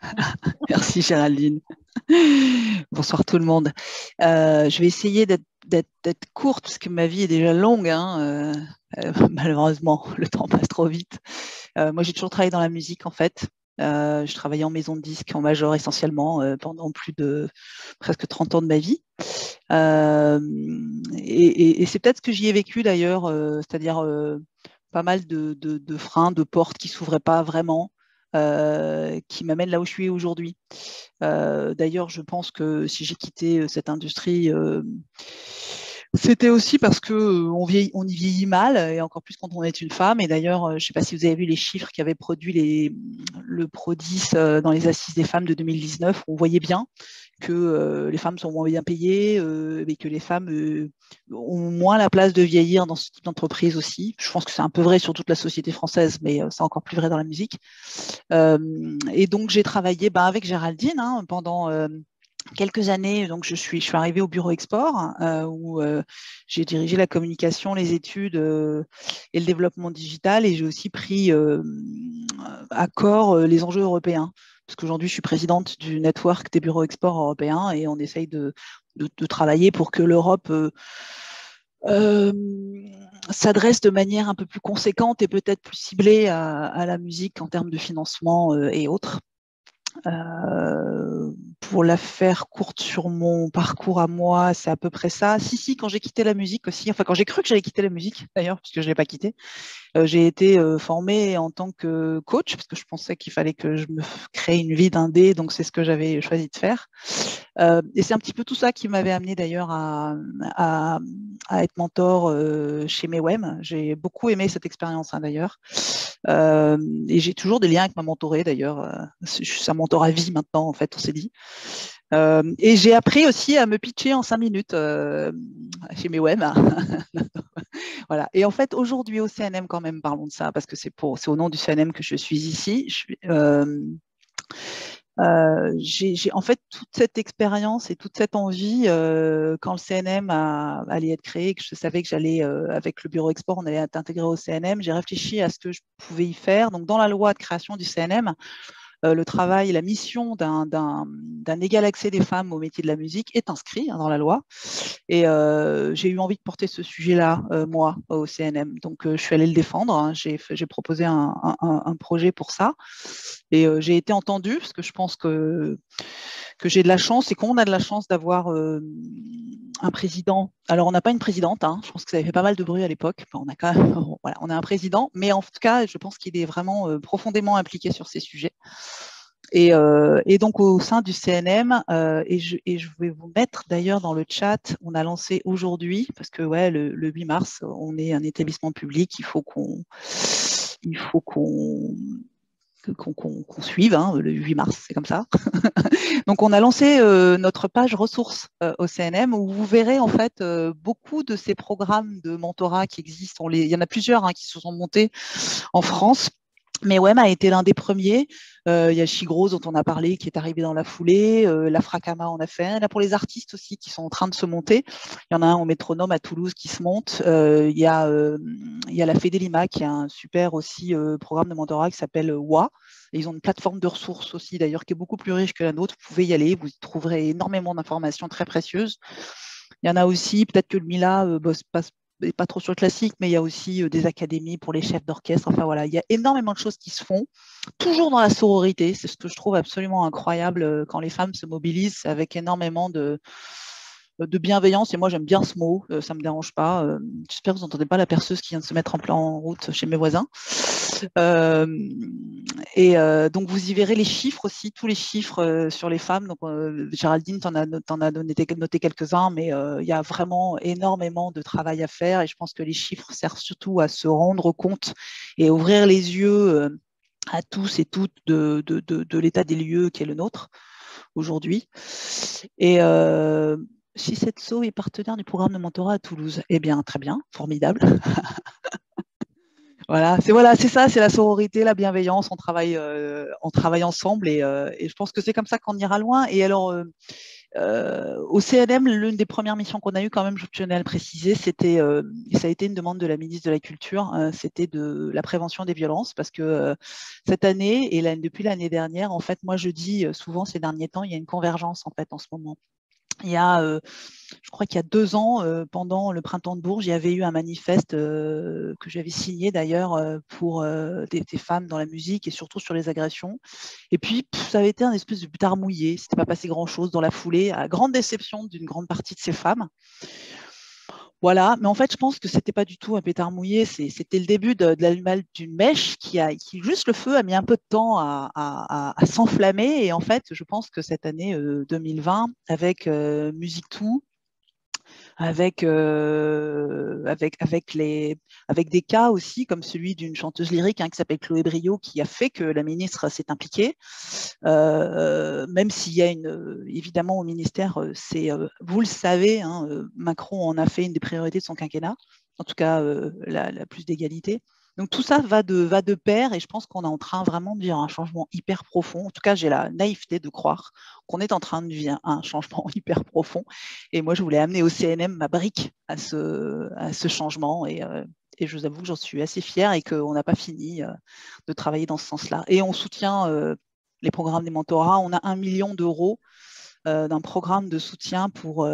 Merci Géraldine. Bonsoir tout le monde. Je vais essayer d'être courte parce que ma vie est déjà longue. Malheureusement, le temps passe trop vite. Moi, j'ai toujours travaillé dans la musique en fait. Je travaillais en maison de disques, en major essentiellement, pendant plus de presque 30 ans de ma vie. Et c'est peut-être ce que j'y ai vécu d'ailleurs, c'est-à-dire pas mal de freins, de portes qui ne s'ouvraient pas vraiment. Qui m'amène là où je suis aujourd'hui. D'ailleurs, je pense que si j'ai quitté cette industrie, C'était aussi parce qu'on y vieillit mal, et encore plus quand on est une femme. Et d'ailleurs, je ne sais pas si vous avez vu les chiffres qui avaient produit le Prodis dans les Assises des femmes de 2019. On voyait bien que les femmes sont moins bien payées, et que les femmes ont moins la place de vieillir dans ce type d'entreprise aussi. Je pense que c'est un peu vrai sur toute la société française, mais c'est encore plus vrai dans la musique. Et donc, j'ai travaillé avec Géraldine pendant quelques années. Donc, je suis arrivée au bureau export où j'ai dirigé la communication, les études et le développement digital, et j'ai aussi pris à corps les enjeux européens. Parce qu'aujourd'hui, je suis présidente du network des bureaux export européens, et on essaye de travailler pour que l'Europe s'adresse de manière un peu plus conséquente et peut-être plus ciblée à la musique en termes de financement et autres. Pour la faire courte sur mon parcours à moi, c'est à peu près ça. Si, quand j'ai quitté la musique aussi, enfin quand j'ai cru que j'allais quitter la musique d'ailleurs, puisque je ne l'ai pas quittée, j'ai été formée en tant que coach, parce que je pensais qu'il fallait que je me crée une vie d'indé, donc c'est ce que j'avais choisi de faire. Et c'est un petit peu tout ça qui m'avait amené d'ailleurs à être mentor chez Mewem. J'ai beaucoup aimé cette expérience d'ailleurs. Et j'ai toujours des liens avec ma mentorée d'ailleurs. Ça mentor à vie maintenant, en fait, on s'est dit. Et j'ai appris aussi à me pitcher en 5 minutes chez Mewem. Voilà. Et en fait, aujourd'hui au CNM, quand même, parlons de ça, parce que c'est au nom du CNM que je suis ici. J'ai en fait toute cette expérience et toute cette envie quand le CNM allait être créé, que je savais que j'allais, avec le bureau export, on allait être intégré au CNM, j'ai réfléchi à ce que je pouvais y faire. Donc, dans la loi de création du CNM, le travail, la mission d'un égal accès des femmes au métier de la musique est inscrit dans la loi. Et j'ai eu envie de porter ce sujet-là, moi, au CNM. Donc, je suis allée le défendre. J'ai proposé un projet pour ça. Et j'ai été entendue, parce que je pense que j'ai de la chance, et qu'on a de la chance d'avoir un président. Alors, on n'a pas une présidente. Je pense que ça avait fait pas mal de bruit à l'époque. Enfin, on a un président, mais en tout cas, je pense qu'il est vraiment profondément impliqué sur ces sujets. Et donc, au sein du CNM, et je vais vous mettre d'ailleurs dans le chat, on a lancé aujourd'hui, parce que le 8 mars, on est un établissement public, il faut qu'on suive, le 8 mars, c'est comme ça. Donc, on a lancé notre page ressources au CNM, où vous verrez en fait beaucoup de ces programmes de mentorat qui existent. Il y en a plusieurs qui se sont montés en France. Mais Mewem a été l'un des premiers. Il y a Chigros dont on a parlé, qui est arrivé dans la foulée. La Fracama en a fait un. Là, pour les artistes aussi qui sont en train de se monter, il y en a un au Métronome à Toulouse qui se monte. Il y a la Fédélima qui a un super aussi programme de mentorat qui s'appelle WA. Et ils ont une plateforme de ressources aussi, d'ailleurs, qui est beaucoup plus riche que la nôtre. Vous pouvez y aller, vous y trouverez énormément d'informations très précieuses. Il y en a aussi, peut-être que le Mila bosse pas trop sur le classique, mais il y a aussi des académies pour les chefs d'orchestre. Enfin voilà, il y a énormément de choses qui se font, toujours dans la sororité. C'est ce que je trouve absolument incroyable quand les femmes se mobilisent avec énormément de bienveillance. Et moi, j'aime bien ce mot, ça ne me dérange pas. J'espère que vous n'entendez pas la perceuse qui vient de se mettre en route chez mes voisins. Donc, vous y verrez les chiffres aussi, tous les chiffres sur les femmes. Donc, Géraldine, t'en as noté quelques-uns, mais il y a vraiment énormément de travail à faire. Et je pense que les chiffres servent surtout à se rendre compte et ouvrir les yeux à tous et toutes de l'état des lieux qui est le nôtre aujourd'hui. Et Shisetsu est partenaire du programme de mentorat à Toulouse. Eh bien, très bien, formidable. Voilà, c'est ça, c'est la sororité, la bienveillance, on travaille ensemble, et je pense que c'est comme ça qu'on ira loin. Et alors, au CNM, l'une des premières missions qu'on a eues, quand même, je tenais à le préciser, ça a été une demande de la ministre de la Culture, c'était de la prévention des violences, parce que cette année et depuis l'année dernière, en fait, moi je dis souvent ces derniers temps, il y a une convergence en fait en ce moment. Il y a, je crois qu'il y a 2 ans, pendant le printemps de Bourges, il y avait eu un manifeste que j'avais signé d'ailleurs pour des femmes dans la musique et surtout sur les agressions. Et puis, ça avait été un espèce de pétard mouillé. C'était pas passé grand-chose dans la foulée, à grande déception d'une grande partie de ces femmes. Voilà, mais en fait, je pense que c'était pas du tout un pétard mouillé, c'était le début de l'allumage d'une mèche qui juste le feu a mis un peu de temps à s'enflammer. Et en fait, je pense que cette année 2020, avec Musique2, avec des cas aussi, comme celui d'une chanteuse lyrique qui s'appelle Chloé Briot, qui a fait que la ministre s'est impliquée. Même s'il y a évidemment au ministère, vous le savez, hein, Macron en a fait une des priorités de son quinquennat, en tout cas la plus d'égalité. Donc tout ça va de pair et je pense qu'on est en train vraiment de vivre un changement hyper profond. En tout cas, j'ai la naïveté de croire qu'on est en train de vivre un changement hyper profond. Et moi, je voulais amener au CNM ma brique à ce changement et je vous avoue que j'en suis assez fière et qu'on n'a pas fini de travailler dans ce sens-là. Et on soutient les programmes des mentorats. On a 1 million d'euros d'un programme de soutien pour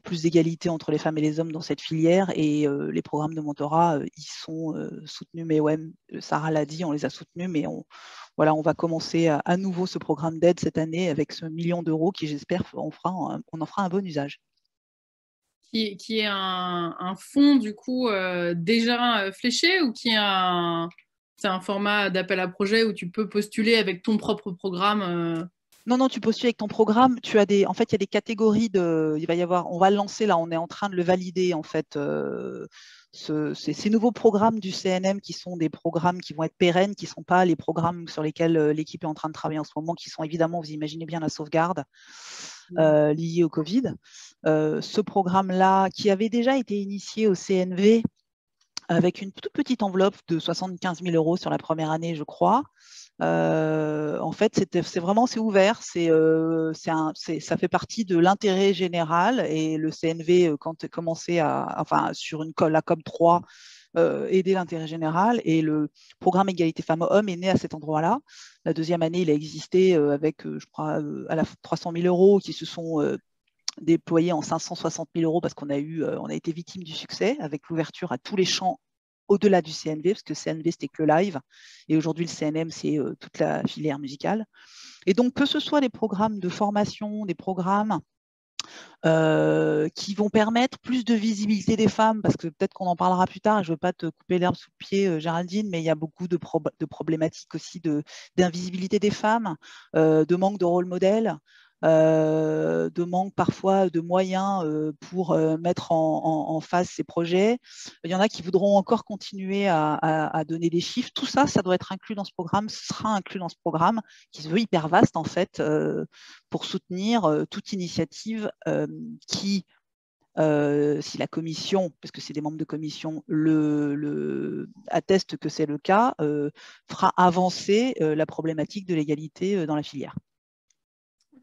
plus d'égalité entre les femmes et les hommes dans cette filière. Et les programmes de mentorat, ils sont soutenus. Mais ouais, Sarah l'a dit, on les a soutenus, mais on va commencer à nouveau ce programme d'aide cette année avec ce 1 million d'euros qui, j'espère, on en fera un bon usage. Qui est un fonds, du coup, déjà fléché ou c'est un format d'appel à projet où tu peux postuler avec ton propre programme Non, tu postules avec ton programme. En fait, il y a des catégories on va le lancer là, on est en train de le valider en fait. Ces nouveaux programmes du CNM qui sont des programmes qui vont être pérennes, qui ne sont pas les programmes sur lesquels l'équipe est en train de travailler en ce moment, qui sont évidemment, vous imaginez bien, la sauvegarde liée au Covid. Ce programme-là, qui avait déjà été initié au CNV avec une toute petite enveloppe de 75 000 euros sur la première année, je crois. En fait, c'est ouvert, ça fait partie de l'intérêt général et le CNV, quand il commençait sur la COP 3, aider l'intérêt général et le programme égalité femmes-hommes est né à cet endroit-là. La deuxième année, il a existé avec, je crois, 300 000 euros qui se sont déployés en 560 000 euros parce qu'on a été victime du succès avec l'ouverture à tous les champs au-delà du CNV, parce que le CNV, c'était que le live, et aujourd'hui, le CNM, c'est toute la filière musicale. Et donc, que ce soit des programmes de formation, des programmes qui vont permettre plus de visibilité des femmes, parce que peut-être qu'on en parlera plus tard, je ne veux pas te couper l'herbe sous le pied, Géraldine, mais il y a beaucoup de problématiques aussi d'invisibilité des femmes, de manque de rôle modèle, de manque parfois de moyens pour mettre en phase ces projets. Il y en a qui voudront encore continuer à donner des chiffres. Tout ça, ça doit être inclus dans ce programme, ce sera inclus dans ce programme qui se veut hyper vaste en fait, pour soutenir toute initiative qui, si la commission, parce que c'est des membres de commission, atteste que c'est le cas, fera avancer la problématique de l'égalité dans la filière.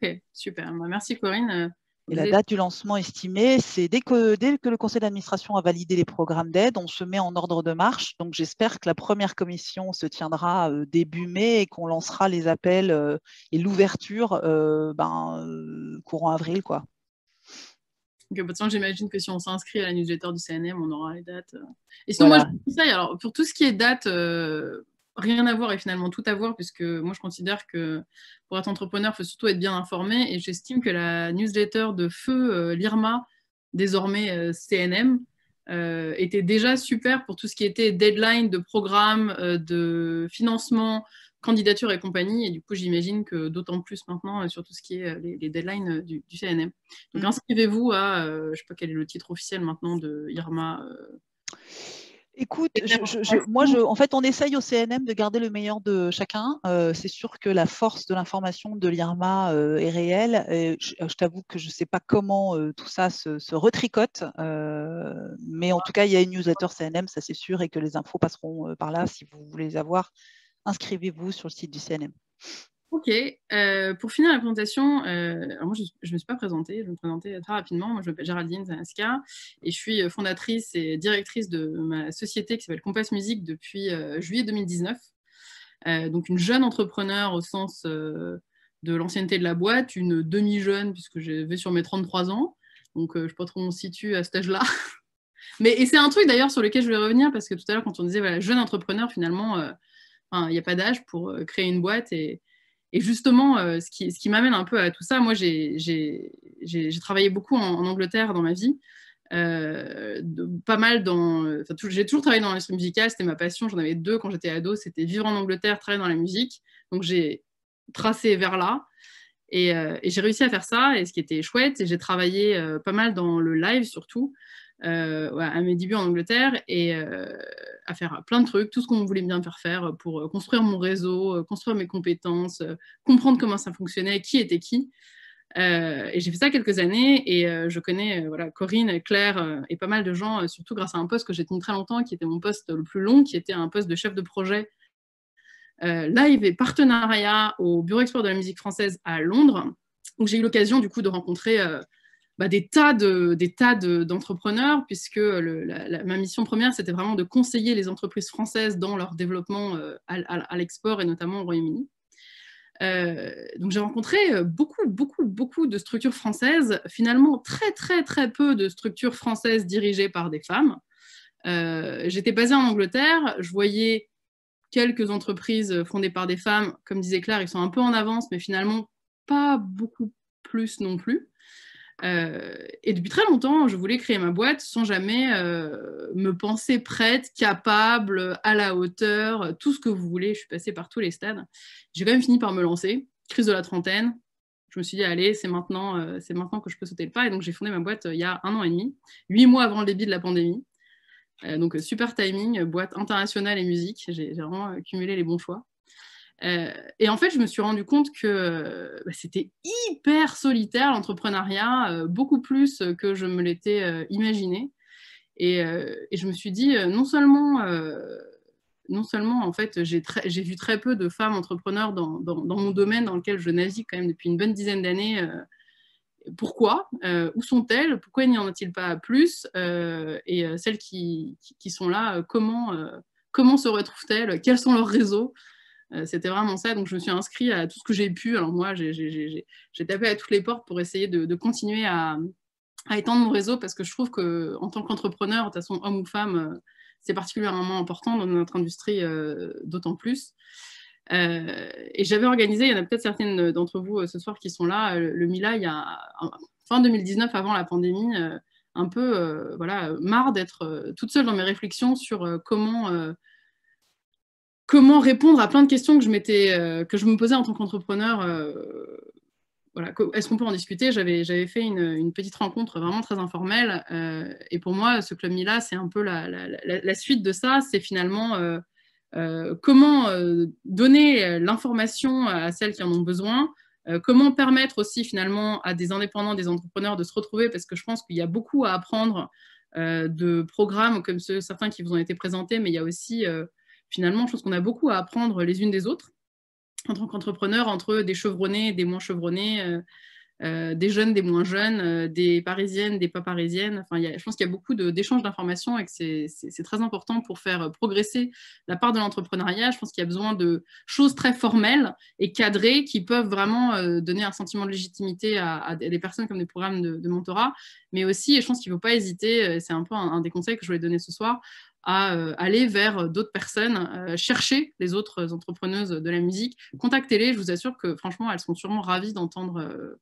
Ok, super. Merci Corinne. Et la date du lancement estimée, c'est dès que le conseil d'administration a validé les programmes d'aide, on se met en ordre de marche. Donc j'espère que la première commission se tiendra début mai et qu'on lancera les appels et l'ouverture courant avril, quoi. Okay, de toute façon, j'imagine que si on s'inscrit à la newsletter du CNM, on aura les dates. Et sinon, voilà. Moi, je conseille, alors pour tout ce qui est date, rien à voir et finalement tout à voir, puisque moi, je considère que pour être entrepreneur, il faut surtout être bien informé. Et j'estime que la newsletter de feu l'IRMA, désormais CNM, était déjà super pour tout ce qui était deadline de programme, de financement, candidature et compagnie, et du coup j'imagine que d'autant plus maintenant sur tout ce qui est les deadlines du CNM. Donc inscrivez-vous à, je ne sais pas quel est le titre officiel maintenant de IRMA. Écoute, en fait, on essaye au CNM de garder le meilleur de chacun. C'est sûr que la force de l'information de l'IRMA est réelle. Et je t'avoue que je ne sais pas comment tout ça se retricote, mais en tout cas, il y a une newsletter CNM, ça c'est sûr, et que les infos passeront par là si vous voulez les avoir. Inscrivez-vous sur le site du CNM. Ok, pour finir la présentation, alors moi je ne me suis pas présentée, je vais me présenter très rapidement. Moi je m'appelle Géraldine Zanaska et je suis fondatrice et directrice de ma société qui s'appelle Compass Music depuis juillet 2019. Donc une jeune entrepreneur au sens de l'ancienneté de la boîte, une demi-jeune puisque je vais sur mes 33 ans, donc je ne sais pas trop où on se situe à cet âge-là. Et c'est un truc d'ailleurs sur lequel je voulais revenir parce que tout à l'heure quand on disait voilà, jeune entrepreneur finalement, il n'y a pas d'âge pour créer une boîte et justement, ce qui m'amène un peu à tout ça, moi, j'ai travaillé beaucoup en Angleterre dans ma vie, pas mal j'ai toujours travaillé dans l'industrie musicale, c'était ma passion, j'en avais deux quand j'étais ado, c'était vivre en Angleterre, travailler dans la musique, donc j'ai tracé vers là. Et j'ai réussi à faire ça, et ce qui était chouette, et j'ai travaillé pas mal dans le live surtout, à mes débuts en Angleterre, et à faire plein de trucs, tout ce qu'on voulait bien me faire pour construire mon réseau, construire mes compétences, comprendre comment ça fonctionnait, qui était qui. Et j'ai fait ça quelques années, et je connais voilà, Corinne, Claire et pas mal de gens, surtout grâce à un poste que j'ai tenu très longtemps, qui était mon poste le plus long, qui était un poste de chef de projet live et partenariat au Bureau Export de la musique française à Londres, où j'ai eu l'occasion du coup de rencontrer des tas d'entrepreneurs, puisque ma mission première, c'était vraiment de conseiller les entreprises françaises dans leur développement à l'export, et notamment au Royaume-Uni. Donc j'ai rencontré beaucoup de structures françaises, finalement très peu de structures françaises dirigées par des femmes. J'étais basée en Angleterre, je voyais quelques entreprises fondées par des femmes, comme disait Claire, ils sont un peu en avance, mais finalement pas beaucoup plus non plus. Et depuis très longtemps, je voulais créer ma boîte sans jamais me penser prête, capable, à la hauteur, tout ce que vous voulez. Je suis passée par tous les stades. J'ai quand même fini par me lancer, crise de la trentaine. Je me suis dit, allez, c'est maintenant que je peux sauter le pas. Et donc, j'ai fondé ma boîte il y a 1 an et demi, 8 mois avant le début de la pandémie. Donc, super timing, boîte internationale et musique. J'ai vraiment cumulé les bons choix. Et en fait, je me suis rendu compte que c'était hyper solitaire l'entrepreneuriat, beaucoup plus que je me l'étais imaginé. Et je me suis dit, non seulement en fait, j'ai vu très peu de femmes entrepreneurs dans mon domaine dans lequel je navigue quand même depuis une bonne dizaine d'années. Pourquoi où sont-elles? Pourquoi n'y en a-t-il pas plus? Et celles qui sont là, comment se retrouvent-elles? Quels sont leurs réseaux? C'était vraiment ça, donc je me suis inscrite à tout ce que j'ai pu. Alors moi, j'ai tapé à toutes les portes pour essayer de continuer à étendre mon réseau, parce que je trouve qu'en tant qu'entrepreneur, de toute façon, homme ou femme, c'est particulièrement important dans notre industrie, d'autant plus. Et j'avais organisé, il y en a peut-être certaines d'entre vous ce soir qui sont là, le Mila, il y a fin 2019, avant la pandémie, un peu voilà, marre d'être toute seule dans mes réflexions sur comment répondre à plein de questions que je me posais en tant qu'entrepreneur. Voilà, est-ce qu'on peut en discuter? J'avais fait une petite rencontre vraiment très informelle. Et pour moi, ce Club Mila, c'est un peu la suite de ça. C'est finalement comment donner l'information à celles qui en ont besoin. Comment permettre aussi finalement à des indépendants, des entrepreneurs de se retrouver, parce que je pense qu'il y a beaucoup à apprendre de programmes comme certains qui vous ont été présentés, mais il y a aussi finalement, je pense qu'on a beaucoup à apprendre les unes des autres en tant qu'entrepreneurs, entre des chevronnés et des moins chevronnés, des jeunes, des moins jeunes, des parisiennes, des pas parisiennes. Enfin, je pense qu'il y a beaucoup d'échanges d'informations, et que c'est très important pour faire progresser la part de l'entrepreneuriat. Je pense qu'il y a besoin de choses très formelles et cadrées qui peuvent vraiment donner un sentiment de légitimité à des personnes comme des programmes de mentorat. Mais aussi, et je pense qu'il ne faut pas hésiter, c'est un peu un des conseils que je voulais donner ce soir, à aller vers d'autres personnes, chercher les autres entrepreneuses de la musique, contactez-les, je vous assure que franchement, elles sont sûrement ravies d'entendre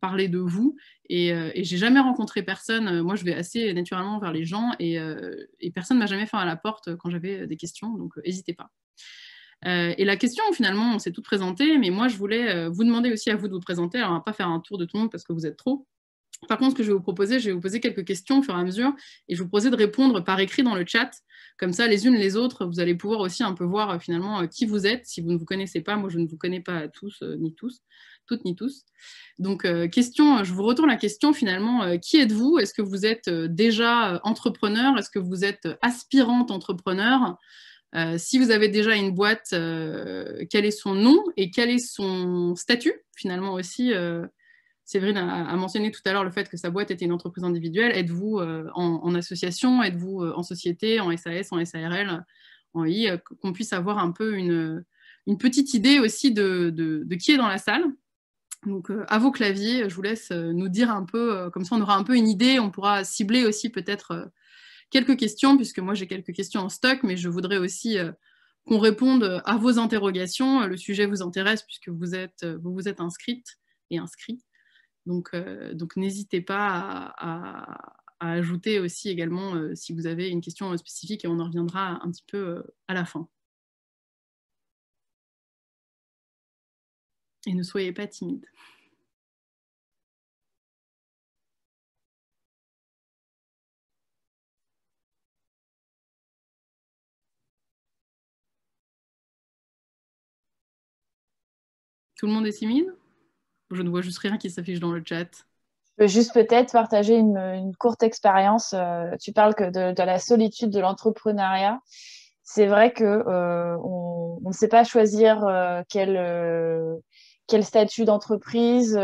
parler de vous. Et j'ai jamais rencontré personne, moi je vais assez naturellement vers les gens, et personne ne m'a jamais fait à la porte quand j'avais des questions, donc n'hésitez pas. Et la question, finalement, on s'est toutes présentées, mais moi je voulais vous demander aussi à vous de vous présenter. Alors on va pas faire un tour de tout le monde parce que vous êtes trop. Par contre, ce que je vais vous proposer, je vais vous poser quelques questions au fur et à mesure, et je vous proposer de répondre par écrit dans le chat. Comme ça, les unes les autres, vous allez pouvoir aussi un peu voir finalement qui vous êtes, si vous ne vous connaissez pas. Moi, je ne vous connais pas tous, ni tous, toutes ni tous. Donc, question, je vous retourne la question finalement, qui êtes-vous? Est-ce que vous êtes déjà entrepreneur? Est-ce que vous êtes aspirante entrepreneur? Si vous avez déjà une boîte, quel est son nom et quel est son statut finalement aussi? Séverine a mentionné tout à l'heure le fait que sa boîte était une entreprise individuelle. Êtes-vous en association? Êtes-vous en société, en SAS, en SARL, en I, qu'on puisse avoir un peu une petite idée aussi de qui est dans la salle. Donc, à vos claviers, je vous laisse nous dire un peu, comme ça on aura un peu une idée, on pourra cibler aussi peut-être quelques questions, puisque moi j'ai quelques questions en stock, mais je voudrais aussi qu'on réponde à vos interrogations. Le sujet vous intéresse puisque vous vous êtes inscrite et inscrit. Donc n'hésitez pas à ajouter aussi également si vous avez une question spécifique, et on en reviendra un petit peu à la fin. Et ne soyez pas timide. Tout le monde est timide? Je ne vois juste rien qui s'affiche dans le chat. Je peux juste peut-être partager une courte expérience. Tu parles que de la solitude de l'entrepreneuriat. C'est vrai que on ne sait pas choisir quel statut d'entreprise,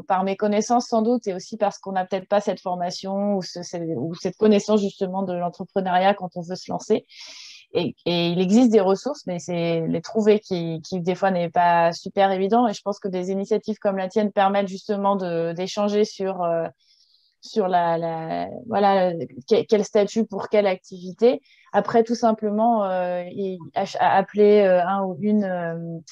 par méconnaissance sans doute, et aussi parce qu'on n'a peut-être pas cette formation ou cette connaissance justement de l'entrepreneuriat quand on veut se lancer. Et il existe des ressources, mais c'est les trouver qui des fois n'est pas super évident. Et je pense que des initiatives comme la tienne permettent justement d'échanger sur voilà, quel statut pour quelle activité. Après, tout simplement, appeler un ou une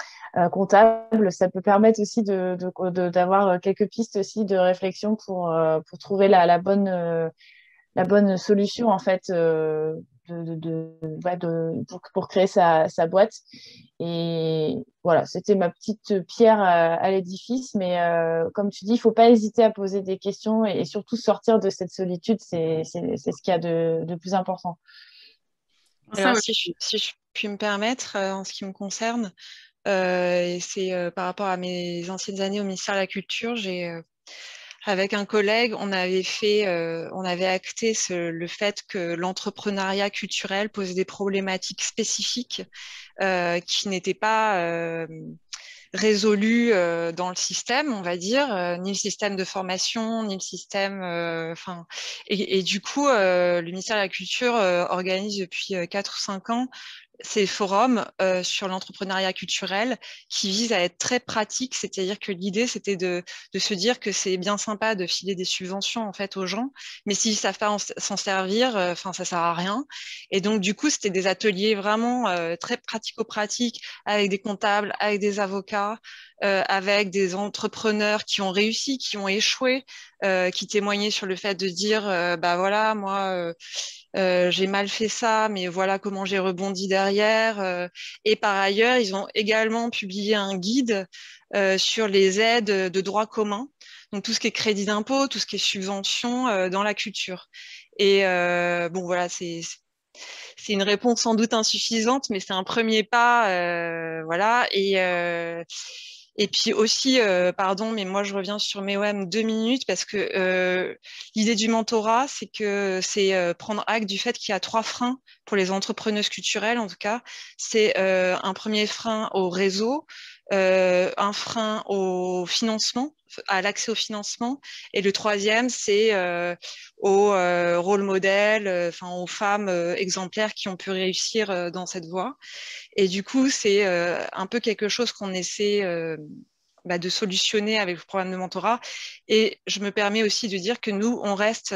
comptable, ça peut permettre aussi d'avoir quelques pistes aussi de réflexion pour trouver la bonne solution en fait pour créer sa boîte. Et voilà, c'était ma petite pierre à l'édifice. Mais comme tu dis, il ne faut pas hésiter à poser des questions et surtout sortir de cette solitude. C'est ce qu'il y a de plus important. Alors, si je puis me permettre, en ce qui me concerne, et c'est par rapport à mes anciennes années au ministère de la Culture, avec un collègue, on avait acté le fait que l'entrepreneuriat culturel posait des problématiques spécifiques qui n'étaient pas résolues dans le système, on va dire, ni le système de formation, ni le système. Et du coup, le ministère de la Culture organise depuis 4 ou 5 ans ces forums sur l'entrepreneuriat culturel qui visent à être très pratiques, c'est-à-dire que l'idée c'était de se dire que c'est bien sympa de filer des subventions en fait aux gens, mais s'ils savent pas s'en servir, ça sert à rien. Et donc du coup c'était des ateliers vraiment très pratico-pratiques avec des comptables, avec des avocats, avec des entrepreneurs qui ont réussi, qui ont échoué, qui témoignaient sur le fait de dire bah voilà moi j'ai mal fait ça, mais voilà comment j'ai rebondi derrière. Et par ailleurs, ils ont également publié un guide sur les aides de droit commun, donc tout ce qui est crédit d'impôt, tout ce qui est subvention dans la culture. Et bon, voilà, c'est une réponse sans doute insuffisante, mais c'est un premier pas, voilà. Et puis aussi, pardon, mais moi je reviens sur MEOM 2 minutes parce que l'idée du mentorat, c'est que c'est prendre acte du fait qu'il y a 3 freins pour les entrepreneuses culturelles, en tout cas. C'est un premier frein au réseau, un frein au financement, à l'accès au financement, et le troisième, c'est au rôle modèle, aux femmes exemplaires qui ont pu réussir dans cette voie. Et du coup, c'est un peu quelque chose qu'on essaie de solutionner avec le programme de mentorat. Et je me permets aussi de dire que nous, on reste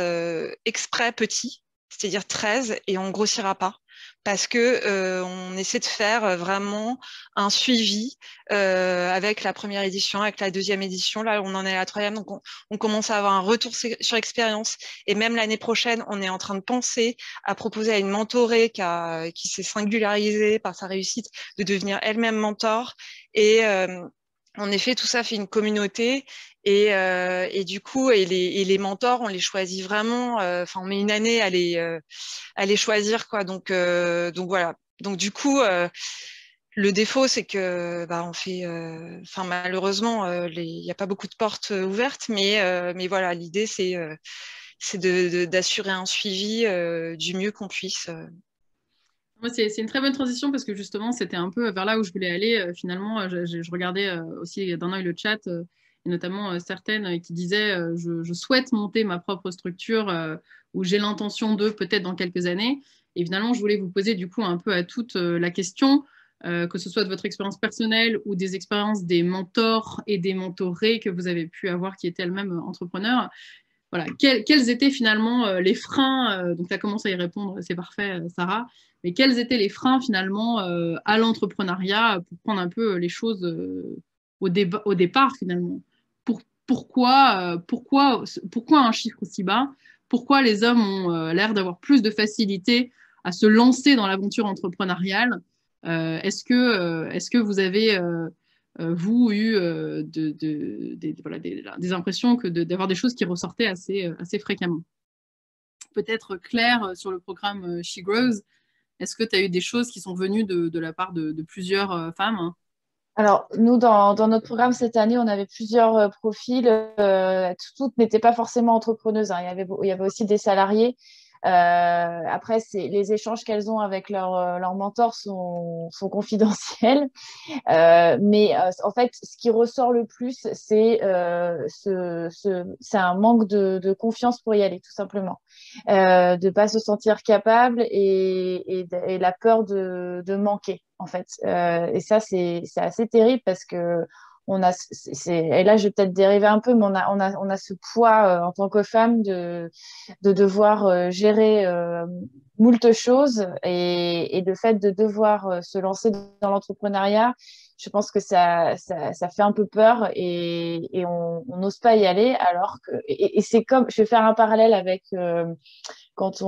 exprès petit, c'est-à-dire 13, et on ne grossira pas. Parce que on essaie de faire vraiment un suivi avec la première édition, avec la deuxième édition. Là, on en est à la troisième, donc on commence à avoir un retour sur expérience. Et même l'année prochaine, on est en train de penser à proposer à une mentorée qui s'est singularisée par sa réussite de devenir elle-même mentor. Et en effet, tout ça fait une communauté et du coup, les mentors, on les choisit vraiment. On met une année à les choisir, quoi. Donc voilà. Donc du coup, le défaut, c'est que on fait. Malheureusement, il n'y a pas beaucoup de portes ouvertes, mais voilà, l'idée c'est d'assurer un suivi du mieux qu'on puisse. C'est une très bonne transition parce que justement, c'était un peu vers là où je voulais aller. Finalement, je regardais aussi d'un œil le chat, et notamment certaines qui disaient je souhaite monter ma propre structure où j'ai l'intention de peut-être dans quelques années. Et finalement, je voulais vous poser du coup un peu à toute la question, que ce soit de votre expérience personnelle ou des expériences des mentors et des mentorés que vous avez pu avoir qui étaient elles-mêmes entrepreneurs. Voilà, quels étaient finalement les freins, donc tu as commencé à y répondre, c'est parfait Sarah, mais quels étaient les freins finalement à l'entrepreneuriat pour prendre un peu les choses au départ finalement? Pourquoi un chiffre aussi bas? Pourquoi les hommes ont l'air d'avoir plus de facilité à se lancer dans l'aventure entrepreneuriale? Est-ce que vous avez vous, eu des impressions d'avoir des choses qui ressortaient assez fréquemment. Peut-être Claire, sur le programme She Grows, est-ce que tu as eu des choses qui sont venues de la part de plusieurs femmes? Alors, nous, dans notre programme cette année, on avait plusieurs profils. Toutes n'étaient pas forcément entrepreneuses, hein. Il y avait aussi des salariés. Après, les échanges qu'elles ont avec leurs mentors sont confidentiels. En fait, ce qui ressort le plus, c'est un manque de confiance pour y aller, tout simplement. De ne pas se sentir capable et la peur de manquer, en fait. Et ça, c'est assez terrible parce que et là, je vais peut-être dériver un peu, mais on a ce poids en tant que femme de devoir gérer moult choses et le fait de devoir se lancer dans l'entrepreneuriat, je pense que ça fait un peu peur et on n'ose pas y aller alors que et c'est comme je vais faire un parallèle avec quand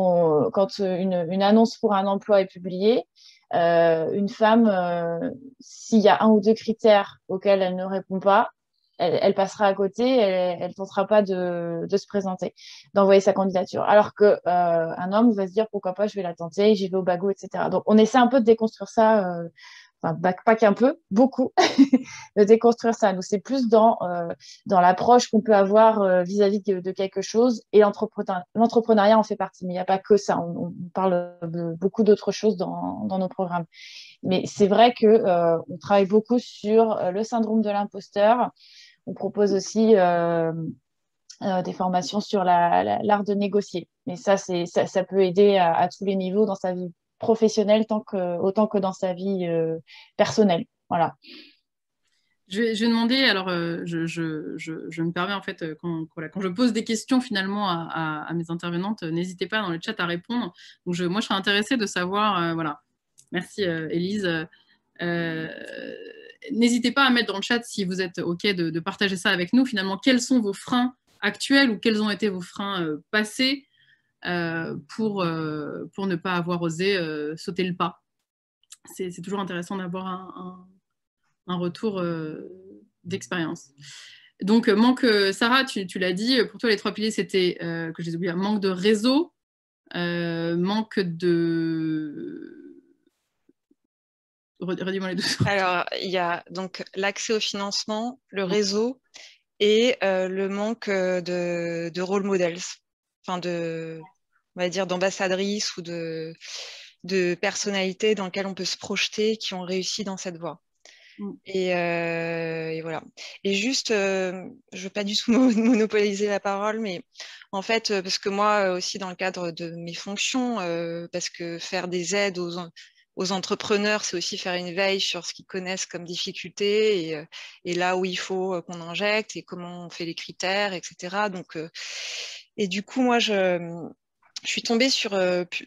une annonce pour un emploi est publiée. Une femme, s'il y a un ou deux critères auxquels elle ne répond pas, elle passera à côté, elle tentera pas de se présenter, d'envoyer sa candidature. Alors que un homme va se dire pourquoi pas, je vais la tenter, j'y vais au bagot, etc. Donc on essaie un peu de déconstruire ça, enfin pas qu'un peu, beaucoup, de déconstruire ça. Nous c'est plus dans l'approche qu'on peut avoir vis-à-vis de quelque chose et l'entrepreneuriat en fait partie. Mais il n'y a pas que ça. On parle de beaucoup d'autres choses dans nos programmes. Mais c'est vrai que on travaille beaucoup sur le syndrome de l'imposteur. On propose aussi des formations sur l'art de négocier. Mais ça peut aider à tous les niveaux dans sa vie professionnelle autant que dans sa vie personnelle. Voilà. Je vais demander, alors je me permets en fait, quand je pose des questions finalement à mes intervenantes, n'hésitez pas dans le chat à répondre. Donc moi je serais intéressée de savoir, voilà, merci Élise. N'hésitez pas à mettre dans le chat si vous êtes OK de partager ça avec nous. Finalement, quels sont vos freins actuels ou quels ont été vos freins passés pour ne pas avoir osé sauter le pas. C'est toujours intéressant d'avoir un retour d'expérience. Donc, Sarah, tu l'as dit, pour toi, les 3 piliers, c'était, que j'ai oublié, manque de réseau, manque de... Redis-moi les deux. Alors, il y a donc l'accès au financement, le réseau et le manque de role models, enfin on va dire d'ambassadrices ou de personnalités dans lesquelles on peut se projeter qui ont réussi dans cette voie. Et voilà. Et juste, je ne veux pas du tout monopoliser la parole, mais en fait, parce que moi aussi, dans le cadre de mes fonctions, parce que faire des aides aux entrepreneurs, c'est aussi faire une veille sur ce qu'ils connaissent comme difficultés et là où il faut qu'on injecte et comment on fait les critères, etc. Donc, et du coup, moi, je suis tombée sur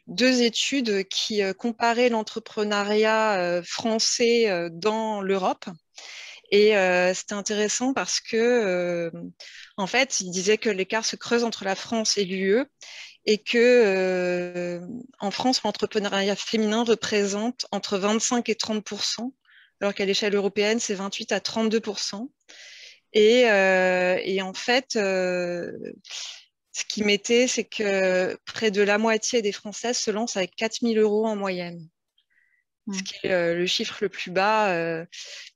2 études qui comparaient l'entrepreneuriat français dans l'Europe. Et c'était intéressant parce que, en fait, ils disaient que l'écart se creuse entre la France et l'UE et que en France, l'entrepreneuriat féminin représente entre 25 et 30%, alors qu'à l'échelle européenne, c'est 28 à 32%. Et en fait, ce qui mettait, c'est que près de la moitié des Françaises se lancent avec 4 000 € en moyenne. Ce qui est le chiffre le plus bas.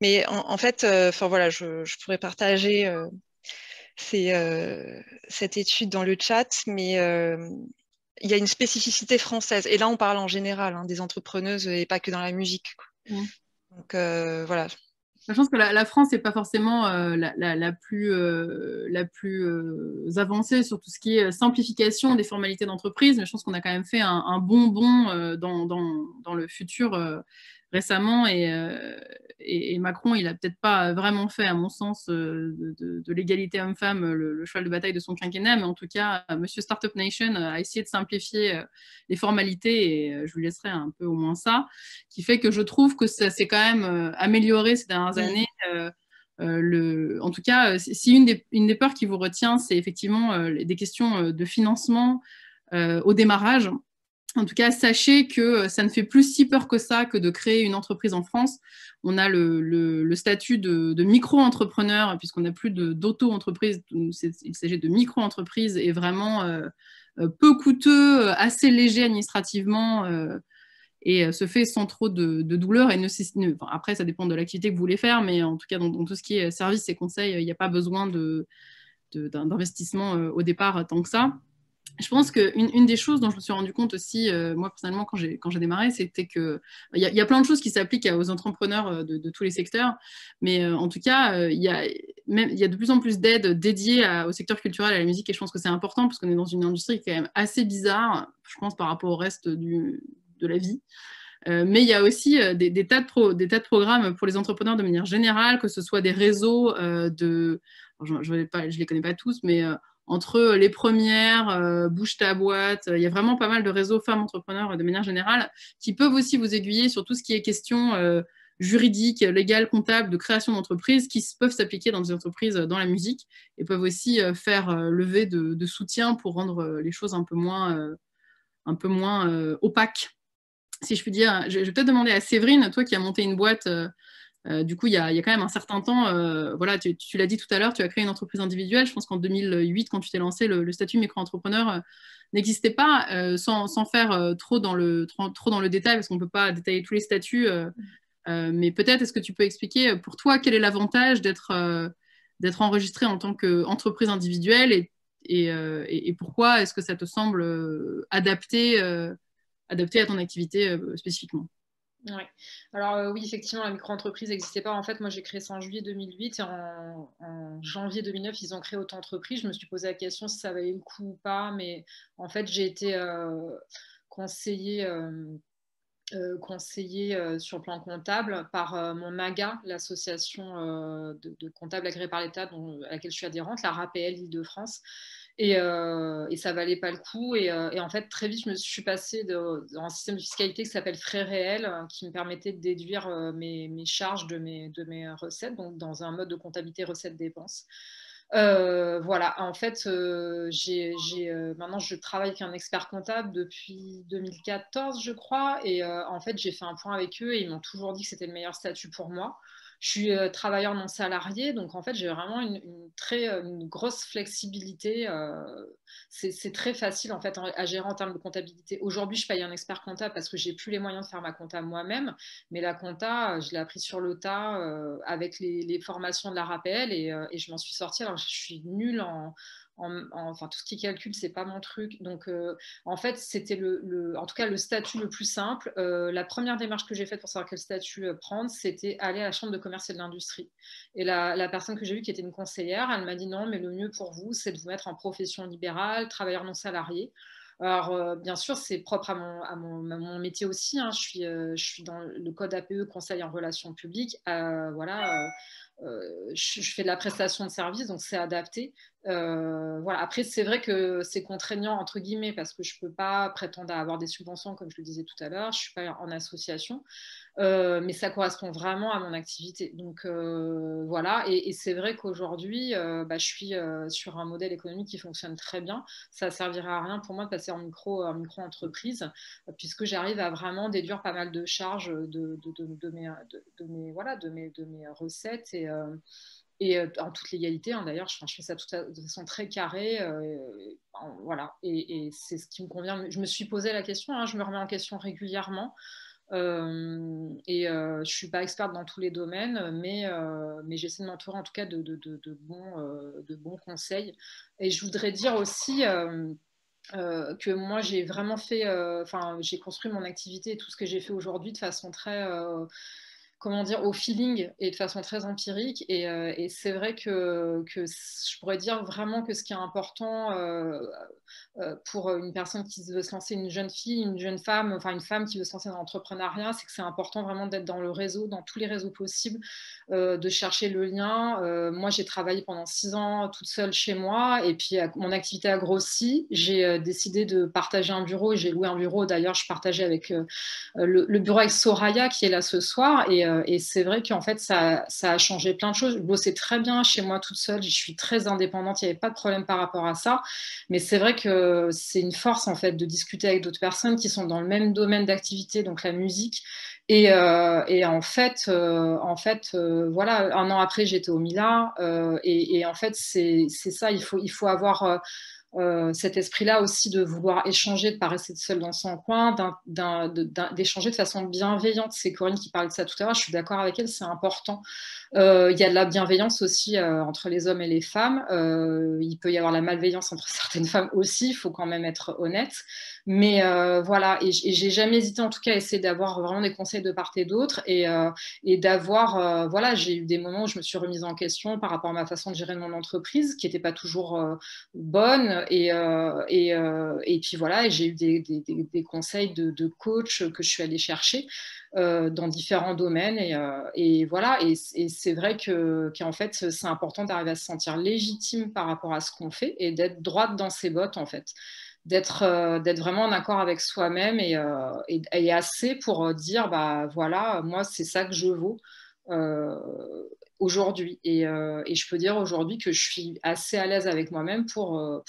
Mais en fait, voilà, je pourrais partager cette étude dans le chat, mais il y a une spécificité française. Et là, on parle en général des entrepreneuses et pas que dans la musique. Donc, voilà. Je pense que la France n'est pas forcément la plus avancée sur tout ce qui est simplification des formalités d'entreprise, mais je pense qu'on a quand même fait un bon bond dans le futur récemment et Macron, il n'a peut-être pas vraiment fait, à mon sens, de l'égalité homme-femme le cheval de bataille de son quinquennat, mais en tout cas, Monsieur Startup Nation a essayé de simplifier les formalités et je lui laisserai un peu au moins ça, qui fait que je trouve que ça s'est quand même amélioré ces dernières années. En tout cas, si une des peurs qui vous retient, c'est effectivement des questions de financement au démarrage. En tout cas, sachez que ça ne fait plus si peur que ça que de créer une entreprise en France. On a le statut de micro-entrepreneur, puisqu'on n'a plus d'auto-entreprise. Il s'agit de micro-entreprise et vraiment peu coûteux, assez léger administrativement et se fait sans trop de douleur. Et enfin, après, ça dépend de l'activité que vous voulez faire, mais en tout cas, dans tout ce qui est services et conseils, il n'y a pas besoin d'investissement au départ tant que ça. Je pense qu'une des choses dont je me suis rendu compte aussi, moi personnellement, quand j'ai démarré, c'était qu'il y a plein de choses qui s'appliquent aux entrepreneurs de tous les secteurs, mais en tout cas, il y a de plus en plus d'aides dédiées au secteur culturel et à la musique, et je pense que c'est important parce qu'on est dans une industrie qui est quand même assez bizarre, je pense, par rapport au reste de la vie. Mais il y a aussi des tas de programmes pour les entrepreneurs de manière générale, que ce soit des réseaux je ne les connais pas tous, mais entre les premières, Bouge ta boîte, il y a vraiment pas mal de réseaux femmes entrepreneurs de manière générale qui peuvent aussi vous aiguiller sur tout ce qui est question juridique, légale, comptable, de création d'entreprises qui peuvent s'appliquer dans des entreprises dans la musique et peuvent aussi faire lever de soutien pour rendre les choses un peu moins opaques, si je puis dire. Je vais peut-être demander à Séverine, toi qui as monté une boîte du coup, il y a quand même un certain temps, voilà, tu l'as dit tout à l'heure, tu as créé une entreprise individuelle. Je pense qu'en 2008, quand tu t'es lancé, le statut micro-entrepreneur n'existait pas, sans faire trop dans le détail, parce qu'on ne peut pas détailler tous les statuts. Mais peut-être, est-ce que tu peux expliquer pour toi quel est l'avantage d'être enregistré en tant qu'entreprise individuelle et pourquoi est-ce que ça te semble adapté à ton activité spécifiquement? Ouais. Alors oui, effectivement, la micro-entreprise n'existait pas. En fait, moi, j'ai créé ça en juillet 2008 et en janvier 2009, ils ont créé auto-entreprise. Je me suis posé la question si ça valait le coup ou pas, mais en fait, j'ai été conseillée sur le plan comptable par mon MAGA, l'association de comptables agréés par l'État à laquelle je suis adhérente, la RAPL Île-de-France. Et ça valait pas le coup. Et en fait, très vite, je suis passée dans un système de fiscalité qui s'appelle frais réels, qui me permettait de déduire mes charges de mes recettes, donc dans un mode de comptabilité recettes-dépenses. Voilà, en fait, maintenant je travaille avec un expert comptable depuis 2014, je crois, et en fait, j'ai fait un point avec eux et ils m'ont toujours dit que c'était le meilleur statut pour moi. Je suis travailleur non salarié, donc en fait, j'ai vraiment une grosse flexibilité. C'est très facile en fait à gérer en termes de comptabilité. Aujourd'hui, je paye un expert comptable parce que j'ai plus les moyens de faire ma compta moi-même, mais la compta, je l'ai appris sur le tas avec les formations de la RAPL et je m'en suis sortie. Alors, je suis nulle enfin, tout ce qui calcule, c'est pas mon truc. Donc, en fait, c'était en tout cas le statut le plus simple. La première démarche que j'ai faite pour savoir quel statut prendre, c'était aller à la Chambre de commerce et de l'industrie. Et la personne que j'ai vue, qui était une conseillère, elle m'a dit non, mais le mieux pour vous, c'est de vous mettre en profession libérale, travailleur non salarié. Alors, bien sûr, c'est propre à mon métier aussi. Hein. Je suis dans le code APE, conseil en relations publiques. Voilà. Je fais de la prestation de service, donc c'est adapté. Voilà. Après, c'est vrai que c'est contraignant, entre guillemets, parce que je ne peux pas prétendre à avoir des subventions, comme je le disais tout à l'heure. Je ne suis pas en association. Mais ça correspond vraiment à mon activité. Donc voilà, et c'est vrai qu'aujourd'hui, je suis sur un modèle économique qui fonctionne très bien. Ça ne servira à rien pour moi de passer en micro-entreprise, puisque j'arrive à vraiment déduire pas mal de charges de mes recettes. Et en toute légalité, hein, d'ailleurs, je fais ça de façon très carrée. Voilà, et c'est ce qui me convient. Je me suis posé la question, hein, je me remets en question régulièrement. Je ne suis pas experte dans tous les domaines, mais j'essaie de m'entourer en tout cas de bons conseils. Et je voudrais dire aussi que moi, j'ai vraiment fait, j'ai construit mon activité et tout ce que j'ai fait aujourd'hui de façon très comment dire, au feeling et de façon très empirique. Et c'est vrai que je pourrais dire vraiment que ce qui est important pour une personne qui veut se lancer, une jeune fille, une jeune femme, enfin une femme qui veut se lancer dans l'entrepreneuriat, c'est que c'est important vraiment d'être dans le réseau, dans tous les réseaux possibles, de chercher le lien. Moi, j'ai travaillé pendant 6 ans toute seule chez moi et puis mon activité a grossi. J'ai décidé de partager un bureau et j'ai loué un bureau. D'ailleurs, je partageais avec le bureau avec Soraya qui est là ce soir et et c'est vrai qu'en fait, ça a changé plein de choses. Je bossais très bien chez moi toute seule, je suis très indépendante, il n'y avait pas de problème par rapport à ça. Mais c'est vrai que c'est une force, en fait, de discuter avec d'autres personnes qui sont dans le même domaine d'activité, donc la musique. Et en fait, voilà, un an après, j'étais au Mila. Et en fait, c'est ça, il faut avoir cet esprit-là aussi de vouloir échanger, de ne pas rester seul dans son coin, d'échanger de façon bienveillante. C'est Corinne qui parlait de ça tout à l'heure, je suis d'accord avec elle, c'est important. Il y a de la bienveillance aussi entre les hommes et les femmes. Il peut y avoir la malveillance entre certaines femmes aussi, il faut quand même être honnête. Mais voilà, et j'ai jamais hésité en tout cas à essayer d'avoir vraiment des conseils de part et d'autre et d'avoir, voilà, j'ai eu des moments où je me suis remise en question par rapport à ma façon de gérer mon entreprise qui n'était pas toujours bonne et puis voilà, et j'ai eu des conseils de coach que je suis allée chercher dans différents domaines et voilà, et c'est vrai qu'en fait c'est important d'arriver à se sentir légitime par rapport à ce qu'on fait et d'être droite dans ses bottes en fait. D'être vraiment en accord avec soi-même et assez pour dire bah voilà, moi c'est ça que je vaux aujourd'hui et je peux dire aujourd'hui que je suis assez à l'aise avec moi-même pour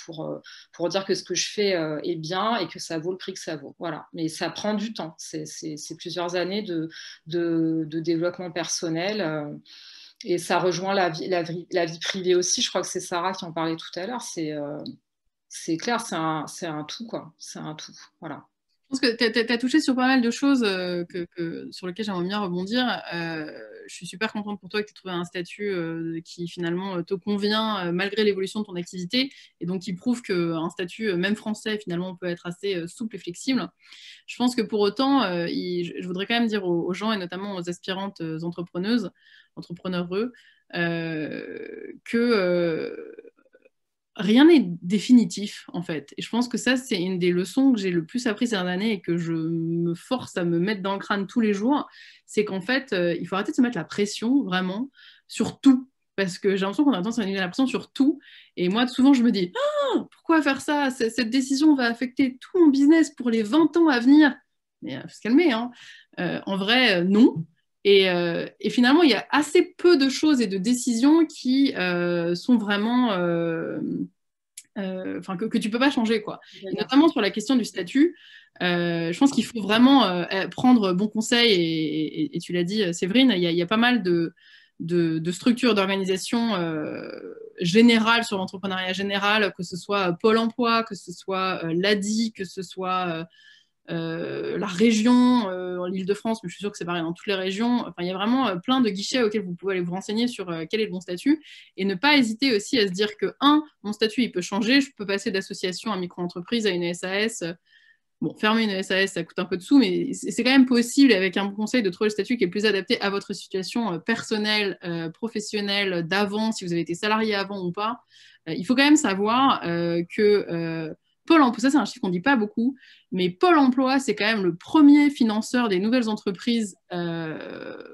dire que ce que je fais est bien et que ça vaut le prix que ça vaut, voilà. Mais ça prend du temps, c'est plusieurs années de développement personnel et ça rejoint la vie privée aussi. Je crois que c'est Sarah qui en parlait tout à l'heure, c'est clair, c'est un tout, quoi. C'est un tout, voilà. Je pense que tu as touché sur pas mal de choses sur lesquelles j'aimerais bien rebondir. Je suis super contente pour toi que tu aies trouvé un statut qui finalement te convient malgré l'évolution de ton activité et donc qui prouve qu'un statut, même français, finalement, peut être assez souple et flexible. Je pense que pour autant, je voudrais quand même dire aux gens et notamment aux aspirantes entrepreneurs, que rien n'est définitif, en fait. Et je pense que ça, c'est une des leçons que j'ai le plus appris ces dernières années et que je me force à me mettre dans le crâne tous les jours. C'est qu'en fait, il faut arrêter de se mettre la pression, vraiment, sur tout. Parce que j'ai l'impression qu'on a tendance à mettre la pression sur tout. Et moi, souvent, je me dis, oh, pourquoi faire ça? Cette décision va affecter tout mon business pour les 20 ans à venir. Mais il faut se calmer, hein. En vrai, non. Et finalement, il y a assez peu de choses et de décisions qui sont vraiment... que tu peux pas changer, quoi. Et notamment sur la question du statut, je pense qu'il faut vraiment prendre bon conseil, et tu l'as dit, Séverine, il y a pas mal de structures d'organisation générales sur l'entrepreneuriat général, que ce soit Pôle emploi, que ce soit l'ADI, que ce soit... la région, l'Île-de-France, mais je suis sûre que c'est pareil dans toutes les régions. Enfin, il y a vraiment plein de guichets auxquels vous pouvez aller vous renseigner sur quel est le bon statut et ne pas hésiter aussi à se dire que, mon statut, il peut changer. Je peux passer d'association à micro-entreprise à une SAS. Bon, fermer une SAS, ça coûte un peu de sous, mais c'est quand même possible avec un bon conseil de trouver le statut qui est plus adapté à votre situation personnelle, professionnelle, d'avant, si vous avez été salarié avant ou pas. Il faut quand même savoir que Pôle emploi, ça c'est un chiffre qu'on ne dit pas beaucoup, mais Pôle emploi, c'est quand même le premier financeur des nouvelles entreprises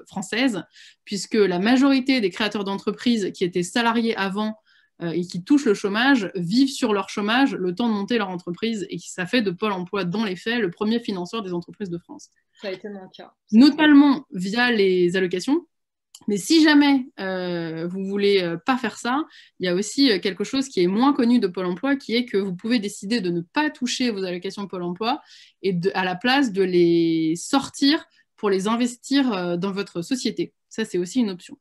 françaises, puisque la majorité des créateurs d'entreprises qui étaient salariés avant et qui touchent le chômage vivent sur leur chômage le temps de monter leur entreprise, et ça fait de Pôle emploi, dans les faits, le premier financeur des entreprises de France. Ça a été mon cas. Notamment via les allocations. Mais si jamais vous voulez pas faire ça, il y a aussi quelque chose qui est moins connu de Pôle emploi, qui est que vous pouvez décider de ne pas toucher vos allocations Pôle emploi et à la place de les sortir pour les investir dans votre société. Ça, c'est aussi une option.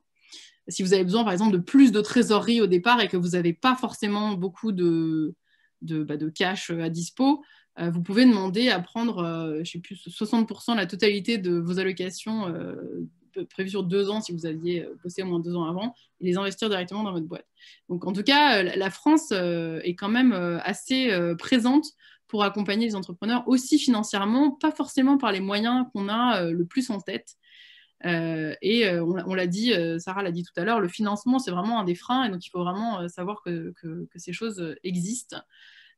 Si vous avez besoin, par exemple, de plus de trésorerie au départ et que vous n'avez pas forcément beaucoup de cash à dispo, vous pouvez demander à prendre, je sais plus, 60% la totalité de vos allocations prévues sur 2 ans si vous aviez bossé au moins 2 ans avant, et les investir directement dans votre boîte. Donc en tout cas, la France est quand même assez présente pour accompagner les entrepreneurs, aussi financièrement, pas forcément par les moyens qu'on a le plus en tête. On l'a dit, Sarah l'a dit tout à l'heure, le financement, c'est vraiment un des freins, et donc il faut vraiment savoir que ces choses existent.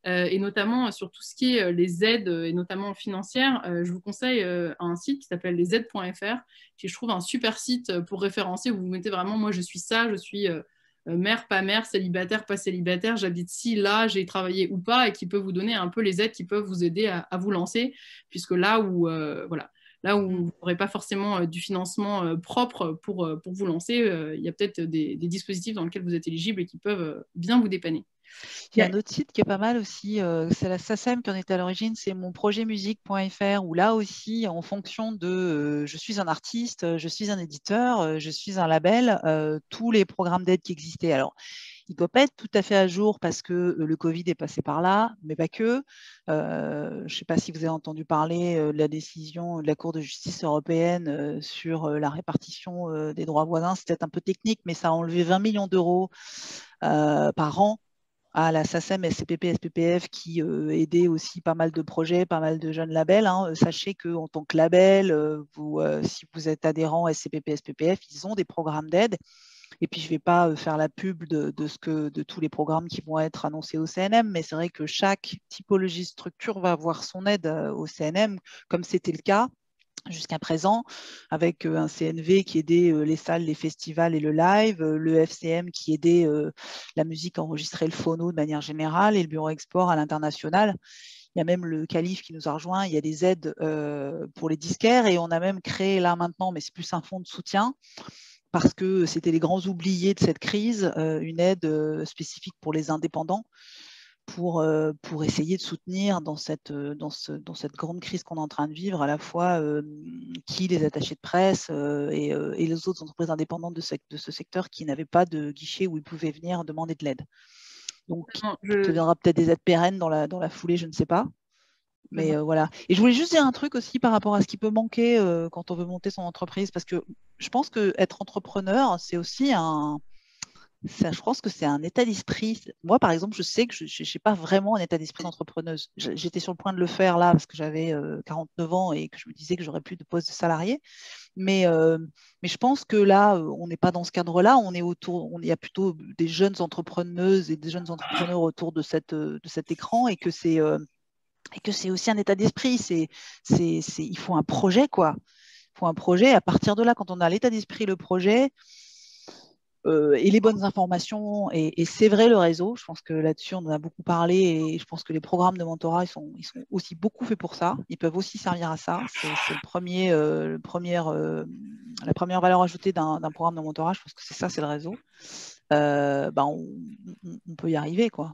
Et notamment sur tout ce qui est les aides, et notamment financières, je vous conseille un site qui s'appelle lesaides.fr, qui je trouve un super site pour référencer, où vous mettez vraiment, moi je suis ça, je suis mère, pas mère, célibataire, pas célibataire, j'habite ci, là, j'ai travaillé ou pas, et qui peut vous donner un peu les aides qui peuvent vous aider à vous lancer, puisque là où, voilà, là où vous n'aurez pas forcément du financement propre pour vous lancer, il y a peut-être des dispositifs dans lesquels vous êtes éligible et qui peuvent bien vous dépanner. Il y a un autre site qui est pas mal aussi, c'est la SACEM qui en est à l'origine, c'est monprojetmusique.fr, où là aussi, en fonction de je suis un artiste, je suis un éditeur, je suis un label, tous les programmes d'aide qui existaient. Alors, il ne doit pas être tout à fait à jour parce que le Covid est passé par là, mais pas que. Je ne sais pas si vous avez entendu parler de la décision de la Cour de justice européenne sur la répartition des droits voisins. C'est peut-être un peu technique, mais ça a enlevé 20 millions d'euros par an à la SACEM, SCPP, SPPF, qui aidait aussi pas mal de projets, pas mal de jeunes labels. Sachez qu'en tant que label, si vous êtes adhérent SCPP, SPPF, ils ont des programmes d'aide. Et puis, je ne vais pas faire la pub de tous les programmes qui vont être annoncés au CNM, mais c'est vrai que chaque typologie de structure va avoir son aide au CNM, comme c'était le cas jusqu'à présent, avec un CNV qui aidait les salles, les festivals et le live, le FCM qui aidait la musique à enregistrer le phono de manière générale et le bureau export à l'international. Il y a même le CALIF qui nous a rejoint, il y a des aides pour les disquaires et on a même créé là maintenant, mais c'est plus un fonds de soutien, parce que c'était les grands oubliés de cette crise, une aide spécifique pour les indépendants, pour essayer de soutenir dans cette grande crise qu'on est en train de vivre, à la fois les attachés de presse et les autres entreprises indépendantes de ce secteur qui n'avaient pas de guichet où ils pouvaient venir demander de l'aide. Donc, il deviendra peut-être des aides pérennes dans la foulée, je ne sais pas. Mais voilà. Et je voulais juste dire un truc aussi par rapport à ce qui peut manquer quand on veut monter son entreprise, parce que je pense qu'être entrepreneur, c'est aussi je pense que c'est un état d'esprit. Moi, par exemple, je sais que je n'ai pas vraiment un état d'esprit d'entrepreneuse. J'étais sur le point de le faire là parce que j'avais 49 ans et que je me disais que j'aurais plus de poste de salarié. Mais je pense que là, on n'est pas dans ce cadre-là. Il y a plutôt des jeunes entrepreneuses et des jeunes entrepreneurs autour de cet écran et que c'est aussi un état d'esprit. Il faut un projet, quoi. Il faut un projet. À partir de là, quand on a l'état d'esprit, le projet, et les bonnes informations, et c'est vrai le réseau, je pense que là-dessus on en a beaucoup parlé et je pense que les programmes de mentorat ils sont aussi beaucoup faits pour ça, ils peuvent aussi servir à ça, c'est la première valeur ajoutée d'un programme de mentorat, je pense que c'est ça, c'est le réseau. On peut y arriver, quoi.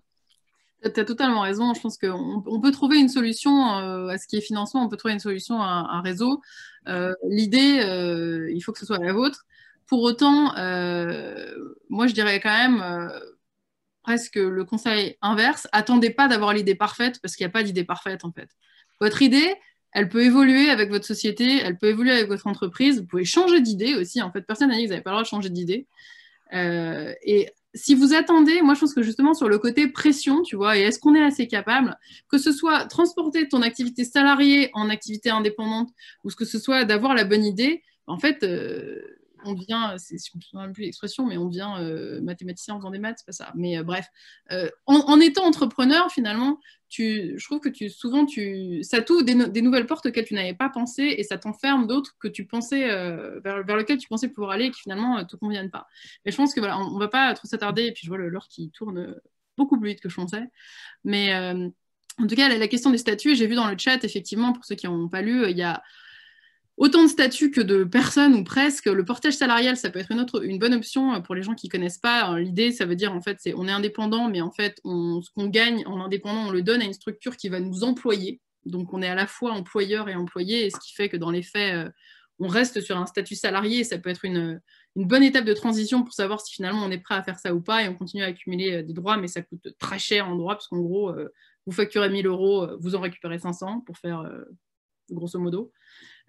Tu as totalement raison. Je pense qu'on peut trouver une solution à ce qui est financement, on peut trouver une solution à un réseau. L'idée, il faut que ce soit la vôtre. Pour autant, moi, je dirais quand même presque le conseil inverse. Attendez pas d'avoir l'idée parfaite parce qu'il n'y a pas d'idée parfaite, en fait. Votre idée, elle peut évoluer avec votre société, elle peut évoluer avec votre entreprise. Vous pouvez changer d'idée aussi. En fait, personne n'a dit que vous n'avez pas le droit de changer d'idée. Et si vous attendez, moi je pense que justement sur le côté pression, tu vois, et est-ce qu'on est assez capable, que ce soit transporter ton activité salariée en activité indépendante ou que ce soit d'avoir la bonne idée, en fait, on devient, je ne me souviens plus l'expression, mais on devient mathématicien en faisant des maths, c'est pas ça. Mais bref, en étant entrepreneur, finalement, je trouve que souvent, ça t'ouvre des nouvelles portes auxquelles tu n'avais pas pensé et ça t'enferme d'autres que tu pensais, vers lesquelles tu pensais pouvoir aller et qui finalement ne te conviennent pas. Mais je pense que voilà, on ne va pas trop s'attarder et puis je vois l'heure qui tourne beaucoup plus vite que je pensais. Mais en tout cas, la question des statuts, j'ai vu dans le chat, effectivement, pour ceux qui n'ont pas lu, il y a autant de statuts que de personnes ou presque. Le portage salarial, ça peut être une bonne option pour les gens qui ne connaissent pas. L'idée, ça veut dire, en fait, on est indépendant, mais en fait, ce qu'on gagne en indépendant, on le donne à une structure qui va nous employer. Donc, on est à la fois employeur et employé, et ce qui fait que dans les faits, on reste sur un statut salarié. Ça peut être une bonne étape de transition pour savoir si finalement on est prêt à faire ça ou pas, et on continue à accumuler des droits, mais ça coûte très cher en droits, parce qu'en gros, vous facturez 1 000 €, vous en récupérez 500 pour faire grosso modo.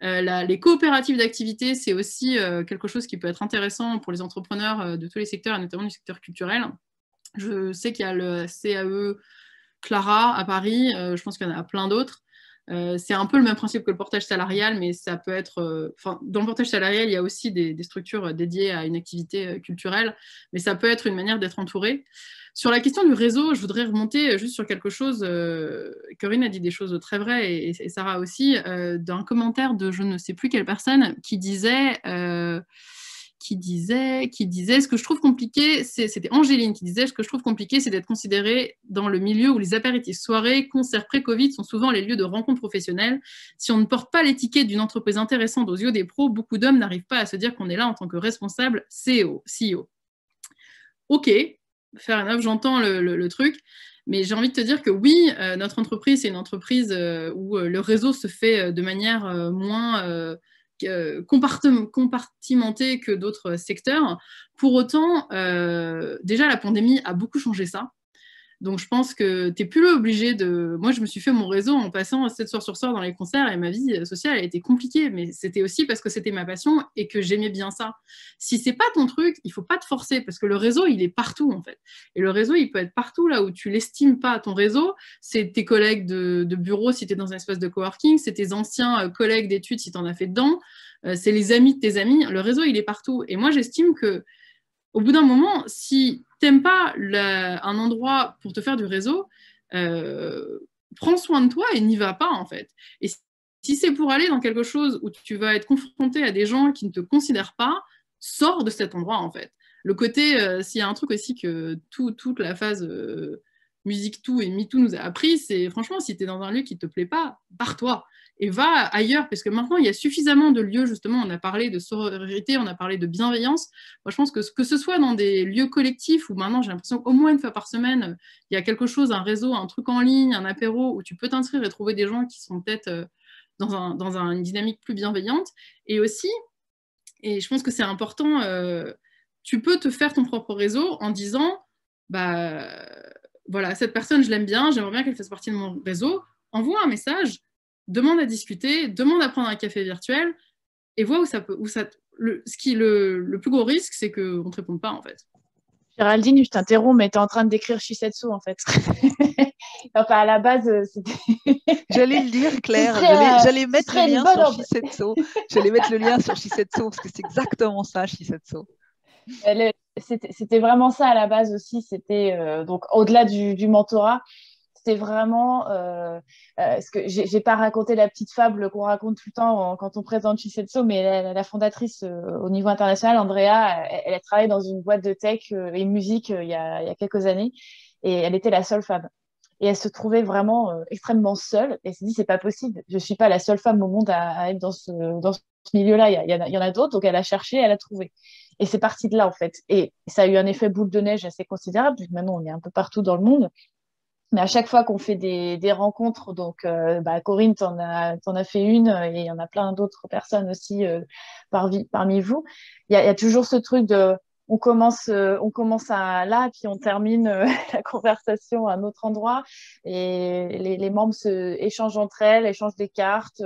Les coopératives d'activité, c'est aussi quelque chose qui peut être intéressant pour les entrepreneurs de tous les secteurs, et notamment du secteur culturel. Je sais qu'il y a le CAE Clara à Paris, je pense qu'il y en a plein d'autres. C'est un peu le même principe que le portage salarial, mais ça peut être... dans le portage salarial, il y a aussi des structures dédiées à une activité culturelle, mais ça peut être une manière d'être entouré. Sur la question du réseau, je voudrais remonter juste sur quelque chose. Corinne a dit des choses très vraies, et Sarah aussi, d'un commentaire de je ne sais plus quelle personne qui disait qui disait, ce que je trouve compliqué, c'était Angéline qui disait, ce que je trouve compliqué, c'est d'être considéré dans le milieu où les apéritifs soirées, concerts pré-Covid sont souvent les lieux de rencontres professionnelles. Si on ne porte pas l'étiquette d'une entreprise intéressante aux yeux des pros, beaucoup d'hommes n'arrivent pas à se dire qu'on est là en tant que responsable CEO. Ok, fair enough, j'entends le truc, mais j'ai envie de te dire que oui, notre entreprise, c'est une entreprise où le réseau se fait de manière moins compartimentée que d'autres secteurs. Pour autant, déjà, la pandémie a beaucoup changé ça. Donc, je pense que tu n'es plus obligé de... Moi, je me suis fait mon réseau en passant 7 soirs sur soir dans les concerts et ma vie sociale a été compliquée, mais c'était aussi parce que c'était ma passion et que j'aimais bien ça. Si c'est pas ton truc, il faut pas te forcer parce que le réseau, il est partout, en fait. Et le réseau, il peut être partout là où tu l'estimes pas. Ton réseau, c'est tes collègues de bureau si tu es dans un espace de coworking, c'est tes anciens collègues d'études si tu en as fait dedans, c'est les amis de tes amis. Le réseau, il est partout. Et moi, j'estime que au bout d'un moment, si tu n'aimes pas un endroit pour te faire du réseau, prends soin de toi et n'y va pas, en fait. Et si c'est pour aller dans quelque chose où tu vas être confronté à des gens qui ne te considèrent pas, sors de cet endroit, en fait. Le côté, s'il y a un truc aussi que toute la phase Musique Tout et MeToo nous a appris, c'est franchement, si tu es dans un lieu qui ne te plaît pas, barre-toi. Et va ailleurs, parce que maintenant, il y a suffisamment de lieux, justement, on a parlé de sororité, on a parlé de bienveillance. Moi, je pense que ce soit dans des lieux collectifs, où maintenant, j'ai l'impression qu'au moins une fois par semaine, il y a quelque chose, un réseau, un truc en ligne, un apéro, où tu peux t'inscrire et trouver des gens qui sont peut-être dans une dynamique plus bienveillante. Et aussi, et je pense que c'est important, tu peux te faire ton propre réseau en disant, bah, voilà, cette personne, je l'aime bien, j'aimerais bien qu'elle fasse partie de mon réseau, envoie un message, demande à discuter, demande à prendre un café virtuel et vois où ça peut. Le plus gros risque, c'est qu'on ne te réponde pas, en fait. Géraldine, je t'interromps, mais tu es en train de décrire Shisetsu, en fait. Enfin, à la base, c'était... J'allais le dire, Claire. J'allais mettre le lien sur Shisetsu. J'allais mettre le lien sur Shisetsu, parce que c'est exactement ça, Shisetsu. C'était vraiment ça à la base aussi. C'était donc au-delà du mentorat. C'était vraiment ce que j'ai pas raconté la petite fable qu'on raconte tout le temps quand on présente Shisetsu, mais la fondatrice au niveau international, Andrea, elle a travaillé dans une boîte de tech et musique il y a quelques années et elle était la seule femme. Et elle se trouvait vraiment extrêmement seule. Et elle s'est dit, c'est pas possible. Je suis pas la seule femme au monde à être dans ce milieu-là. Il y en a d'autres. Donc elle a cherché, elle a trouvé. Et c'est parti de là, en fait. Et ça a eu un effet boule de neige assez considérable, vu que maintenant on est un peu partout dans le monde. Mais à chaque fois qu'on fait des rencontres, donc Corinne, t'en as fait une, et il y en a plein d'autres personnes aussi parmi vous, il y a toujours ce truc de on commence là, puis on termine la conversation à un autre endroit, et les membres échangent entre elles, échangent des cartes,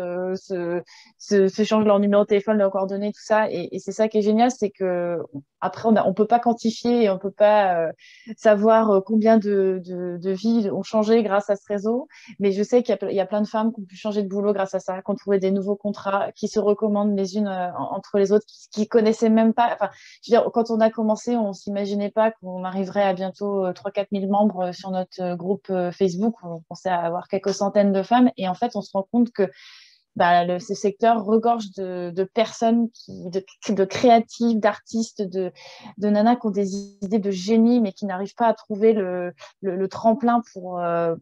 s'échangent leur numéro de téléphone, leurs coordonnées, tout ça, et c'est ça qui est génial, c'est que après on peut pas quantifier et on peut pas savoir combien de vies ont changé grâce à ce réseau. Mais je sais qu'il y a plein de femmes qui ont pu changer de boulot grâce à ça, qui ont trouvé des nouveaux contrats, qui se recommandent les unes entre les autres, qui connaissaient même pas. Enfin, je veux dire, quand on a commencé, on s'imaginait pas qu'on arriverait à bientôt 3-4 000 membres sur notre groupe Facebook. On pensait avoir quelques centaines de femmes. Et en fait, on se rend compte que ce secteur regorge de personnes, de créatives, d'artistes, de nanas qui ont des idées de génie, mais qui n'arrivent pas à trouver le tremplin pour se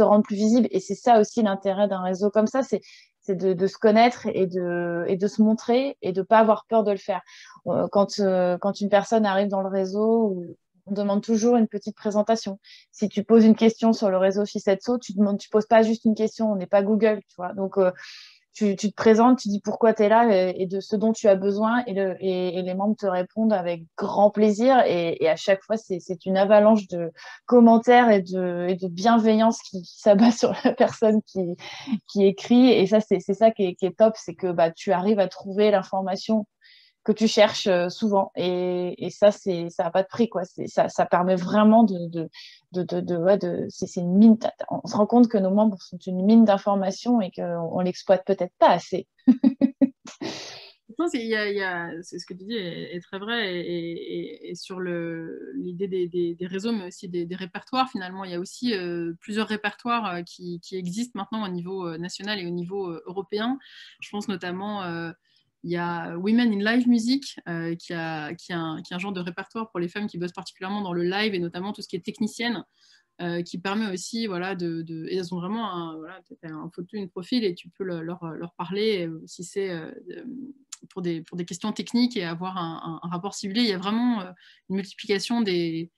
rendre plus visible. Et c'est ça aussi l'intérêt d'un réseau comme ça, c'est de se connaître et de se montrer et de ne pas avoir peur de le faire. Quand une personne arrive dans le réseau, on demande toujours une petite présentation. Si tu poses une question sur le réseau Shisetsu, tu poses pas juste une question, on n'est pas Google, tu vois. Donc, tu te présentes, tu dis pourquoi tu es là et de ce dont tu as besoin, et les membres te répondent avec grand plaisir. Et à chaque fois, c'est une avalanche de commentaires et de bienveillance qui s'abat sur la personne qui écrit. Et ça, c'est ça qui est top, c'est que tu arrives à trouver l'information que tu cherches souvent, et ça n'a pas de prix, quoi. Ça permet vraiment c'est une mine. On se rend compte que nos membres sont une mine d'informations et qu'on l'exploite peut-être pas assez. Je pense qu'il c'est ce que tu dis est très vrai, et sur l'idée des réseaux, mais aussi des répertoires. Finalement, il y a aussi plusieurs répertoires qui existent maintenant au niveau national et au niveau européen. Je pense notamment Il y a Women in Live Music, qui est un genre de répertoire pour les femmes qui bossent particulièrement dans le live, et notamment tout ce qui est technicienne, qui permet aussi, voilà, et elles ont vraiment un photo, une profil, et tu peux leur parler si c'est pour des questions techniques et avoir un rapport ciblé. Il y a vraiment une multiplication des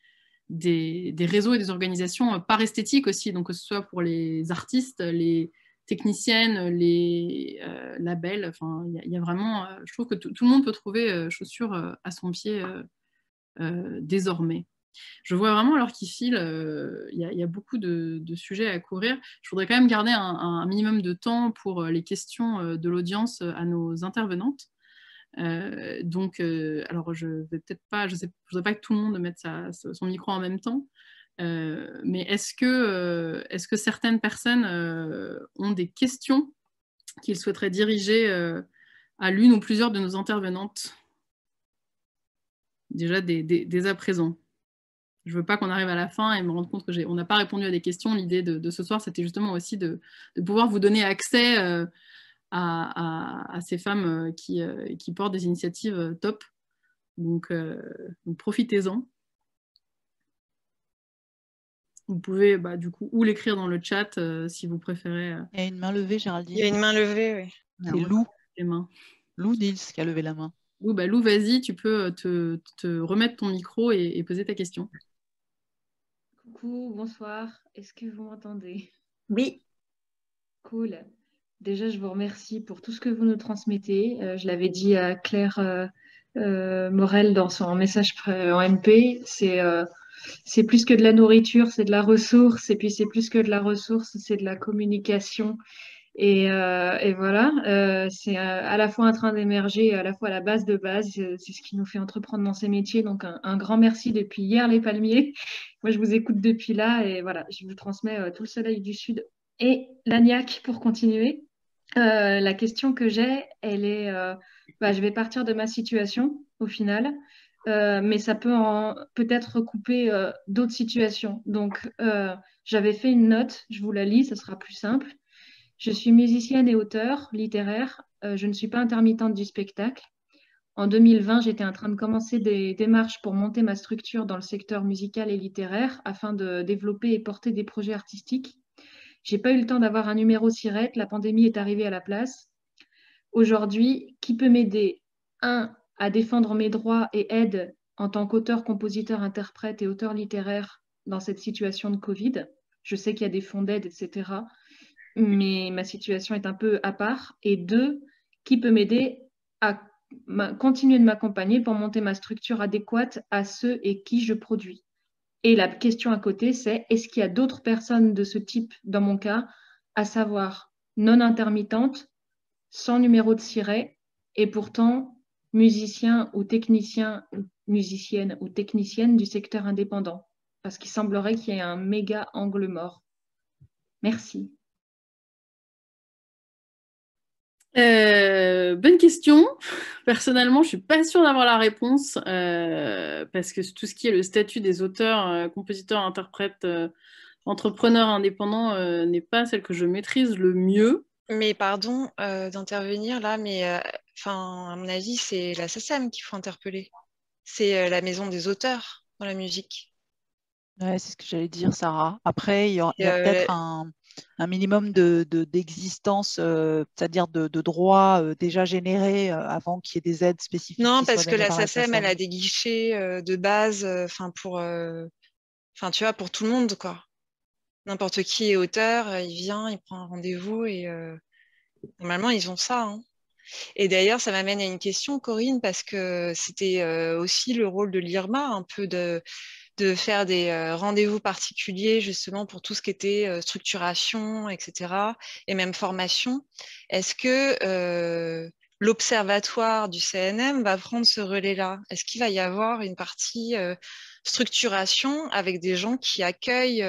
réseaux et des organisations par esthétique aussi, donc que ce soit pour les artistes, les techniciennes, les labels, enfin, il y a vraiment, je trouve que tout le monde peut trouver chaussures à son pied désormais. Je vois vraiment alors qu'il file, il y a beaucoup de sujets à couvrir. Je voudrais quand même garder un minimum de temps pour les questions de l'audience à nos intervenantes. Donc, alors je vais peut-être pas, je voudrais pas que tout le monde mette son micro en même temps, mais est-ce que certaines personnes ont des questions qu'ils souhaiteraient diriger à l'une ou plusieurs de nos intervenantes, déjà dès à présent? Je ne veux pas qu'on arrive à la fin et me rendre compte qu'on n'a pas répondu à des questions. L'idée de ce soir, c'était justement aussi de pouvoir vous donner accès à ces femmes qui portent des initiatives top. Donc profitez-en. Vous pouvez du coup ou l'écrire dans le chat si vous préférez. Il y a une main levée, Géraldine. Il y a une main levée, oui. C'est Lou. Les mains. Lou Nils qui a levé la main. Lou, vas-y, tu peux te remettre ton micro et poser ta question. Coucou, bonsoir. Est-ce que vous m'entendez? Oui. Cool. Déjà, je vous remercie pour tout ce que vous nous transmettez. Je l'avais dit à Claire Morel dans son message en MP. C'est plus que de la nourriture, c'est de la ressource. Et puis, c'est plus que de la ressource, c'est de la communication. Et voilà, c'est à la fois en train d'émerger et à la fois la base de base. C'est ce qui nous fait entreprendre dans ces métiers. Donc, un grand merci depuis hier, les palmiers. Moi, je vous écoute depuis là et voilà, je vous transmets tout le soleil du Sud et l'agnac pour continuer. La question que j'ai, elle est, je vais partir de ma situation au final, mais ça peut peut-être recouper d'autres situations. Donc, j'avais fait une note, je vous la lis, ça sera plus simple. Je suis musicienne et auteure littéraire. Je ne suis pas intermittente du spectacle. En 2020, j'étais en train de commencer des démarches pour monter ma structure dans le secteur musical et littéraire afin de développer et porter des projets artistiques. J'ai pas eu le temps d'avoir un numéro SIRET. La pandémie est arrivée à la place. Aujourd'hui, qui peut m'aider? 1. À défendre mes droits et aide en tant qu'auteur, compositeur, interprète et auteur littéraire dans cette situation de Covid. Je sais qu'il y a des fonds d'aide, etc. Mais ma situation est un peu à part. Et 2, qui peut m'aider à continuer de m'accompagner pour monter ma structure adéquate à ceux et qui je produis. Et la question à côté, c'est est-ce qu'il y a d'autres personnes de ce type dans mon cas, à savoir non intermittentes, sans numéro de siret, et pourtant musiciens ou techniciens, musiciennes ou techniciennes du secteur indépendant? Parce qu'il semblerait qu'il y ait un méga angle mort. Merci. Bonne question. Personnellement, je suis pas sûre d'avoir la réponse parce que tout ce qui est le statut des auteurs, compositeurs, interprètes, entrepreneurs indépendants n'est pas celle que je maîtrise le mieux. Mais pardon d'intervenir là, mais à mon avis, c'est la SACEM qu'il faut interpeller. C'est la maison des auteurs dans la musique. Ouais, c'est ce que j'allais dire, Sarah. Après, il y a peut-être un minimum d'existence, c'est-à-dire de droits déjà générés avant qu'il y ait des aides spécifiques. Non, parce que la SACEM, elle a des guichets de base pour tout le monde, quoi. N'importe qui est auteur, il vient, il prend un rendez-vous et normalement, ils ont ça. Hein. Et d'ailleurs, ça m'amène à une question, Corinne, parce que c'était aussi le rôle de l'IRMA, un peu de faire des rendez-vous particuliers justement pour tout ce qui était structuration, etc. et même formation. Est-ce que l'observatoire du CNM va prendre ce relais-là? Est-ce qu'il va y avoir une partie structuration avec des gens qui accueillent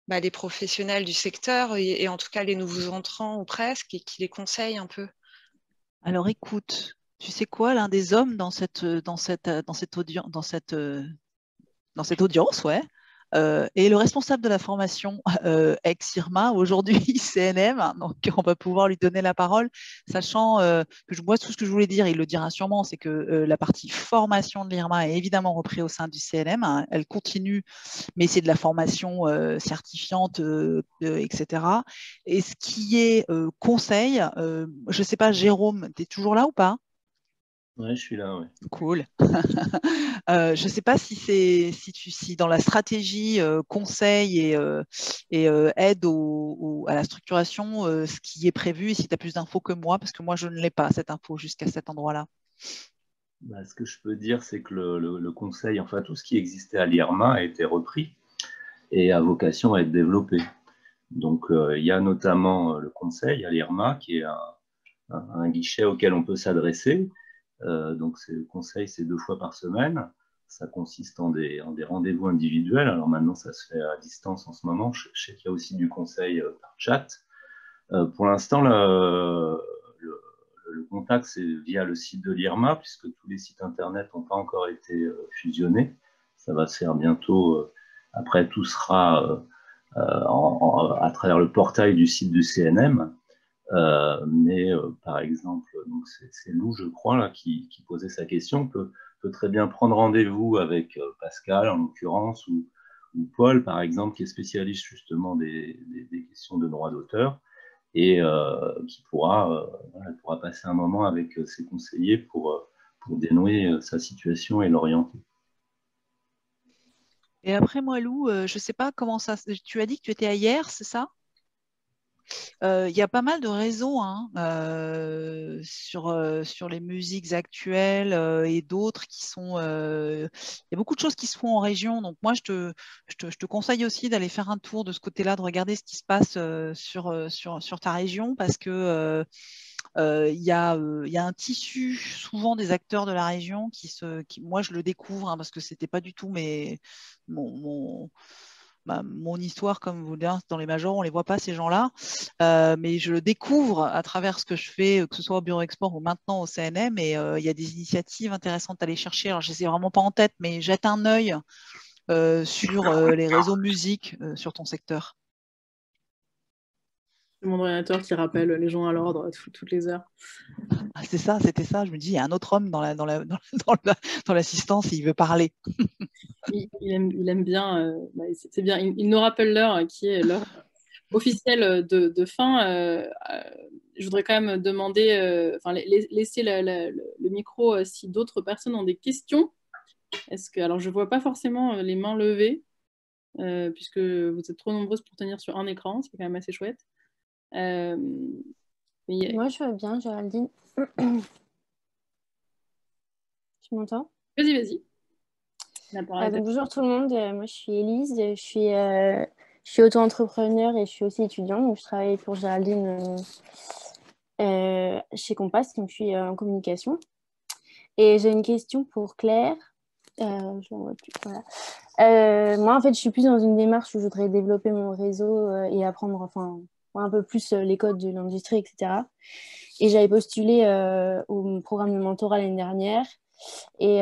les professionnels du secteur et en tout cas les nouveaux entrants ou presque et qui les conseillent un peu? Alors écoute, tu sais quoi, l'un des hommes dans cette audience, ouais, et le responsable de la formation ex-IRMA, aujourd'hui CNM, donc on va pouvoir lui donner la parole, sachant que moi, tout ce que je voulais dire, il le dira sûrement, c'est que la partie formation de l'IRMA est évidemment reprise au sein du CNM, hein, elle continue, mais c'est de la formation certifiante, etc. Et ce qui est conseil, je ne sais pas, Jérôme, tu es toujours là ou pas? Oui, je suis là, oui. Cool. Je ne sais pas si dans la stratégie conseil et aide à la structuration, ce qui est prévu, et si tu as plus d'infos que moi, parce que moi, je ne l'ai pas, cette info, jusqu'à cet endroit-là. Bah, ce que je peux dire, c'est que le conseil, enfin tout ce qui existait à l'IRMA a été repris et a vocation à être développé. Donc, il y a notamment le conseil à l'IRMA, qui est un guichet auquel on peut s'adresser. Donc, le conseil, c'est 2 fois par semaine. Ça consiste en des rendez-vous individuels. Alors maintenant, ça se fait à distance en ce moment. Je sais qu'il y a aussi du conseil par chat. Pour l'instant, le contact, c'est via le site de l'IRMA, puisque tous les sites Internet n'ont pas encore été fusionnés. Ça va se faire bientôt. Après, tout sera à travers le portail du site du CNM. Par exemple, c'est Lou, je crois, là, qui posait sa question, peut très bien prendre rendez-vous avec Pascal, en l'occurrence, ou Paul, par exemple, qui est spécialiste justement des questions de droit d'auteur, et qui pourra passer un moment avec ses conseillers pour dénouer sa situation et l'orienter. Et après, moi, Lou, je ne sais pas comment ça... Tu as dit que tu étais à hier, c'est ça? Il y a pas mal de réseaux hein, sur les musiques actuelles et d'autres qui sont... Il y a beaucoup de choses qui se font en région. Donc moi, je te conseille aussi d'aller faire un tour de ce côté-là, de regarder ce qui se passe sur ta région, parce que il y a un tissu, souvent des acteurs de la région, moi, je le découvre, hein, parce que ce n'était pas du tout mon histoire, comme vous le dites, dans les majors, on ne les voit pas, ces gens-là. Mais je le découvre à travers ce que je fais, que ce soit au Bureau Export ou maintenant au CNM. Et il y a des initiatives intéressantes à aller chercher. Alors, je ne les ai vraiment pas en tête, mais jette un œil sur les réseaux musique sur ton secteur. C'est mon ordinateur qui rappelle les gens à l'ordre toutes les heures. Ah, c'est ça, c'était ça. Je me dis, il y a un autre homme dans l'assistance et il veut parler. Il aime bien, c'est bien. Il nous rappelle l'heure qui est l'heure officielle de fin. Je voudrais quand même demander, laisser le micro si d'autres personnes ont des questions. Alors, je ne vois pas forcément les mains levées, puisque vous êtes trop nombreuses pour tenir sur un écran, c'est quand même assez chouette. Moi, je vais bien, Géraldine. Tu m'entends? Vas-y. Donc, bonjour tout le monde, moi je suis Élise, je suis auto-entrepreneur et je suis aussi étudiante, donc je travaille pour Géraldine chez Compass, donc je suis en communication. Et j'ai une question pour Claire. Je l'en vois plus, voilà. Moi en fait je suis plus dans une démarche où je voudrais développer mon réseau et apprendre un peu plus les codes de l'industrie, etc. Et j'avais postulé au programme de mentorat l'année dernière. Et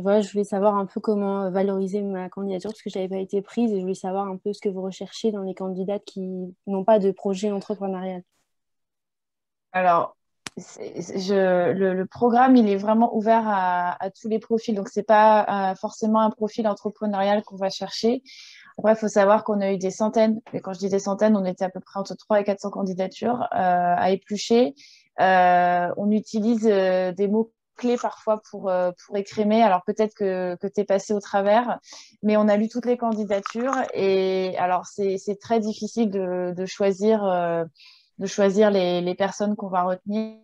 voilà, je voulais savoir un peu comment valoriser ma candidature parce que je n'avais pas été prise et je voulais savoir un peu ce que vous recherchez dans les candidates qui n'ont pas de projet entrepreneurial. Alors, le programme, il est vraiment ouvert à tous les profils. Donc, ce n'est pas forcément un profil entrepreneurial qu'on va chercher. Après, il faut savoir qu'on a eu des centaines, et quand je dis des centaines, on était à peu près entre 300 et 400 candidatures à éplucher. On utilise des mots-clés parfois pour écrimer. Alors, peut-être que tu es passé au travers, mais on a lu toutes les candidatures. Et alors, c'est très difficile de choisir les personnes qu'on va retenir